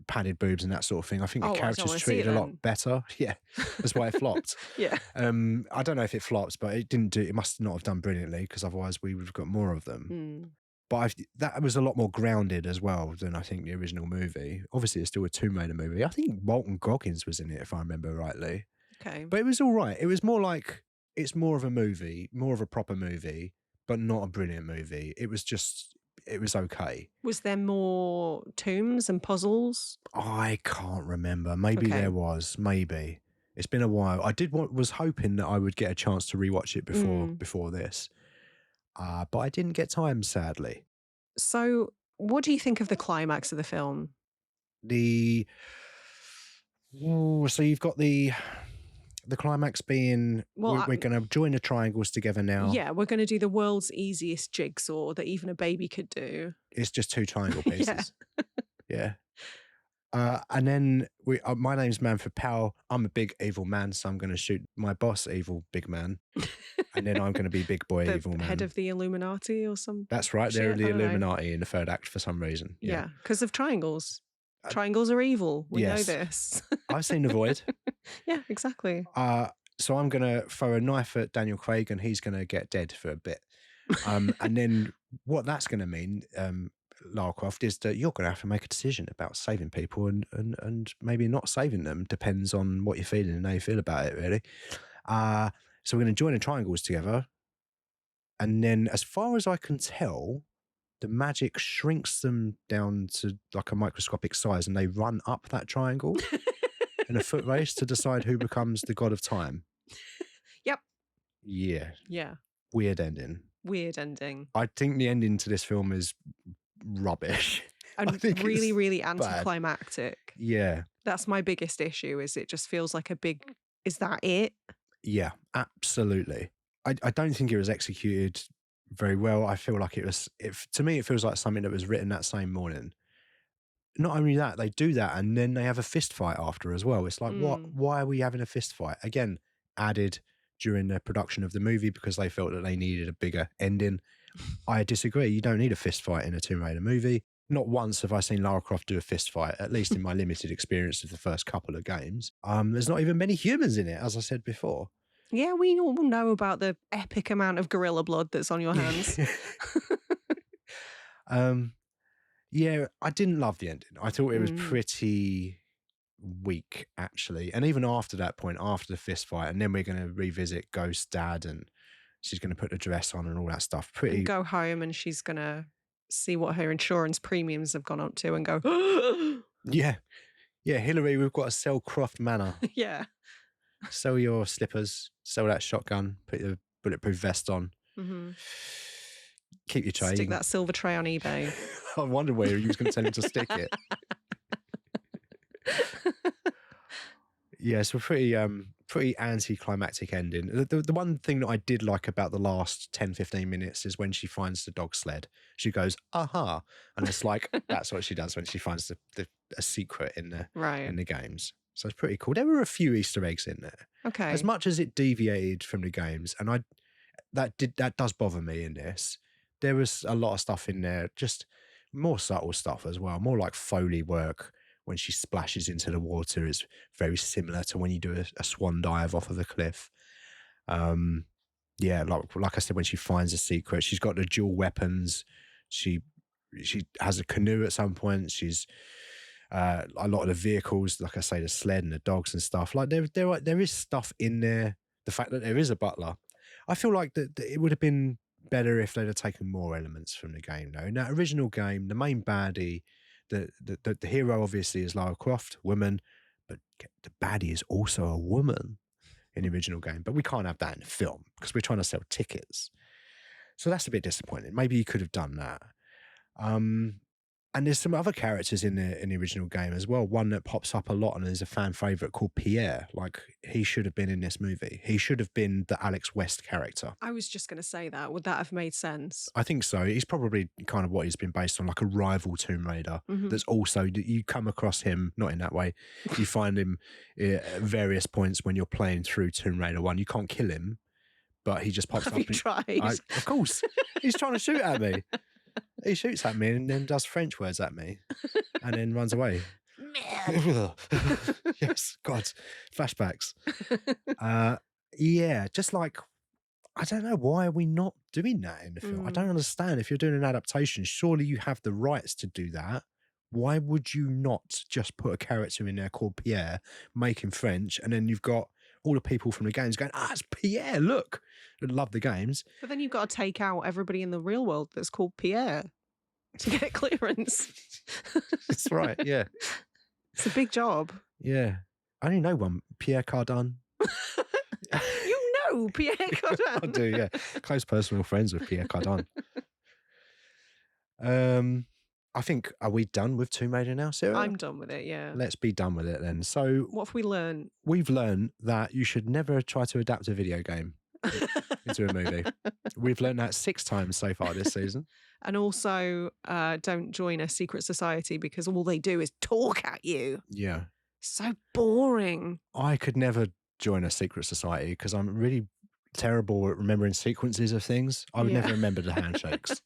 padded boobs and that sort of thing. I think the Oh, I don't character's wanna see treated it a lot then. better. Yeah, that's why it flopped. Yeah. I don't know if it flopped, but it didn't do. It must not have done brilliantly because otherwise we would have got more of them. Mm. But that was a lot more grounded as well than I think the original movie. Obviously, it's still a Tomb Raider movie. I think Walton Goggins was in it, if I remember rightly. Okay. But it was all right. It was more like, it's more of a movie, more of a proper movie, but not a brilliant movie. It was okay. Was there more tombs and puzzles? I can't remember. Maybe Okay. there was. Maybe. It's been a while. Was hoping that I would get a chance to rewatch it before this. But I didn't get time, sadly. So, what do you think of the climax of the film? So you've got the climax being, Well, we're going to join the triangles together now. Yeah, we're going to do the world's easiest jigsaw that even a baby could do. It's just 2 triangle pieces. Yeah. And then my name's Manfred Powell. I'm a big evil man, so I'm going to shoot my boss, evil big man. And then I'm going to be big boy, evil man. Head of the Illuminati or something. That's right. They're the Illuminati in the third act for some reason. Yeah, because of triangles. Triangles are evil. We know this. I've seen The Void. Yeah, exactly. So I'm going to throw a knife at Daniel Craig and he's going to get dead for a bit. And then what that's going to mean, Lara Croft, is that you're going to have to make a decision about saving people and maybe not saving them. Depends on what you're feeling and how you feel about it, really. So we're going to join the triangles together. And then as far as I can tell, the magic shrinks them down to like a microscopic size and they run up that triangle in a foot race to decide who becomes the god of time. Yep. Yeah. Yeah. Weird ending. Weird ending. I think the ending to this film is rubbish. And really, really anticlimactic. Yeah. That's my biggest issue, is it just feels like a big, is that it? Yeah, absolutely. I don't think it was executed very well. I feel like to me, it feels like something that was written that same morning. Not only that, they do that and then they have a fist fight after as well. It's like, why are we having a fist fight? Again, added during the production of the movie because they felt that they needed a bigger ending. I disagree. You don't need a fist fight in a Tomb Raider movie. Not once have I seen Lara Croft do a fist fight, at least in my limited experience of the first couple of games. There's not even many humans in it, as I said before. Yeah, we all know about the epic amount of gorilla blood that's on your hands. Yeah, I didn't love the ending. I thought it was pretty weak, actually. And even after that point, after the fist fight, and then we're going to revisit Ghost's dad and she's going to put the dress on and all that stuff. And go home and she's going to see what her insurance premiums have gone up to and go, yeah, Hillary, we've got to sell Croft Manor. Yeah. Sell your slippers, sell that shotgun, put your bulletproof vest on. Mm-hmm. Keep your tray. Stick that silver tray on eBay. I wondered where he was going to tell him to stick it. Yeah, so pretty anticlimactic ending. The one thing that I did like about the last 10-15 minutes is when she finds the dog sled. She goes, aha. And it's like, that's what she does when she finds a secret in the games. So it's pretty cool. There were a few Easter eggs in there. Okay. As much as it deviated from the games, and that does bother me in this. There was a lot of stuff in there, just more subtle stuff as well, more like Foley work. When she splashes into the water, it's very similar to when you do a swan dive off of a cliff. Yeah, like I said, when she finds a secret, she's got the dual weapons. She has a canoe at some point. She's a lot of the vehicles, like I say, the sled and the dogs and stuff. Like there is stuff in there. The fact that there is a butler, I feel like that it would have been better if they'd have taken more elements from the game. Though in that original game, the main baddie. The hero obviously is Lara Croft, woman, but the baddie is also a woman in the original game. But we can't have that in the film because we're trying to sell tickets. So that's a bit disappointing. Maybe you could have done that. And there's some other characters in the original game as well. One that pops up a lot and is a fan favourite called Pierre. Like, he should have been in this movie. He should have been the Alex West character. I was just going to say that. Would that have made sense? I think so. He's probably kind of what he's been based on, like a rival Tomb Raider. That's also, you come across him, not in that way. You find him at various points when you're playing through Tomb Raider 1. You can't kill him, but he just pops up. Have you tried? Of course. He's trying to shoot at me. He shoots at me and then does French words at me and then runs away. Man. Yes, God, flashbacks. Yeah, just like, I don't know, why are we not doing that in the film? I don't understand. If you're doing an adaptation, surely you have the rights to do that. Why would you not just put a character in there called Pierre, make him French, and then you've got all the people from the games going, it's Pierre, look. I love the games. But then you've got to take out everybody in the real world that's called Pierre to get clearance. That's right, yeah. It's a big job. Yeah. I only know one, Pierre Cardin. You know Pierre Cardin. I do, yeah. Close personal friends with Pierre Cardin. I think, are we done with Tomb Raider now, Sarah? I'm done with it, yeah. Let's be done with it then. So, what have we learned? We've learned that you should never try to adapt a video game into a movie. We've learned that 6 times so far this season. And also, don't join a secret society because all they do is talk at you. Yeah. So boring. I could never join a secret society because I'm really terrible at remembering sequences of things. I would never remember the handshakes.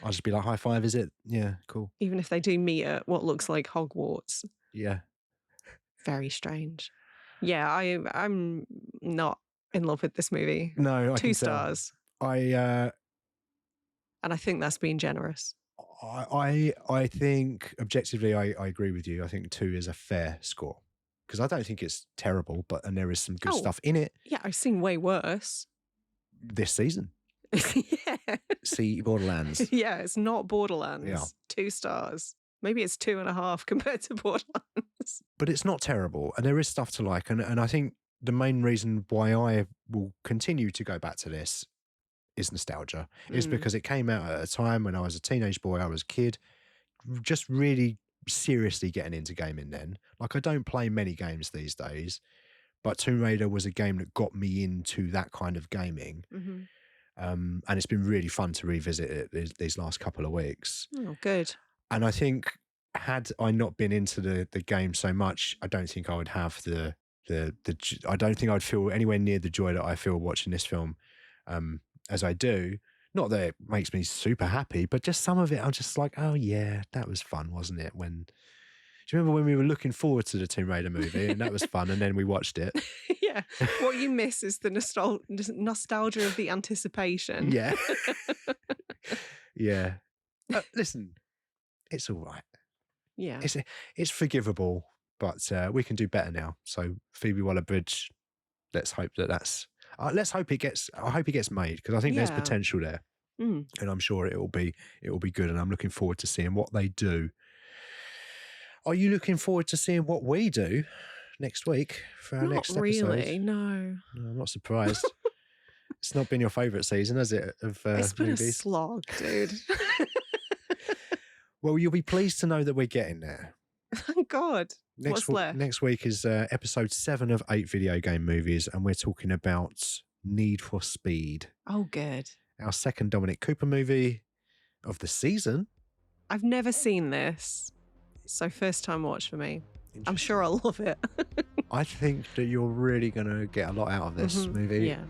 I'll just be like, high five, is it? Yeah, cool. Even if they do meet at what looks like Hogwarts. Yeah. Very strange. Yeah, I'm not in love with this movie. No, 2 stars. And I think that's being generous. I think objectively I agree with you. I think 2 is a fair score. Because I don't think it's terrible, and there is some good stuff in it. Yeah, I've seen way worse. This season. Yeah. See Borderlands. Yeah, it's not Borderlands. Yeah. 2 stars. Maybe it's 2.5 compared to Borderlands. But it's not terrible, and there is stuff to like. And I think the main reason why I will continue to go back to this is nostalgia. Is because it came out at a time when I was a teenage boy, I was a kid, just really seriously getting into gaming then. Like, I don't play many games these days, but Tomb Raider was a game that got me into that kind of gaming. Mm-hmm. And it's been really fun to revisit it these last couple of weeks. Oh, good. And I think had I not been into the game so much, I don't think I would have I don't think I'd feel anywhere near the joy that I feel watching this film as I do. Not that it makes me super happy, but just some of it, I'm just like, oh yeah, that was fun, wasn't it? Do you remember when we were looking forward to the Tomb Raider movie and that was fun, and then we watched it? Yeah. What you miss is the nostalgia of the anticipation. Yeah. Yeah. Listen, it's all right. Yeah. It's forgivable, but we can do better now. So Phoebe Waller-Bridge, let's hope that's. Let's hope it gets. I hope it gets made, because I think there's potential there, and I'm sure it will be good. And I'm looking forward to seeing what they do. Are you looking forward to seeing what we do next week for our next episode? Not really. No, I'm not surprised. It's not been your favourite season, has it? Of it's been movies? A slog, dude. Well, you'll be pleased to know that we're getting there. Thank God. What's left? Next week is episode 7 of 8 video game movies, and we're talking about Need for Speed. Oh, good. Our second Dominic Cooper movie of the season. I've never seen this, so first time watch for me. I'm sure I'll love it. I think that you're really going to get a lot out of this movie. Yeah.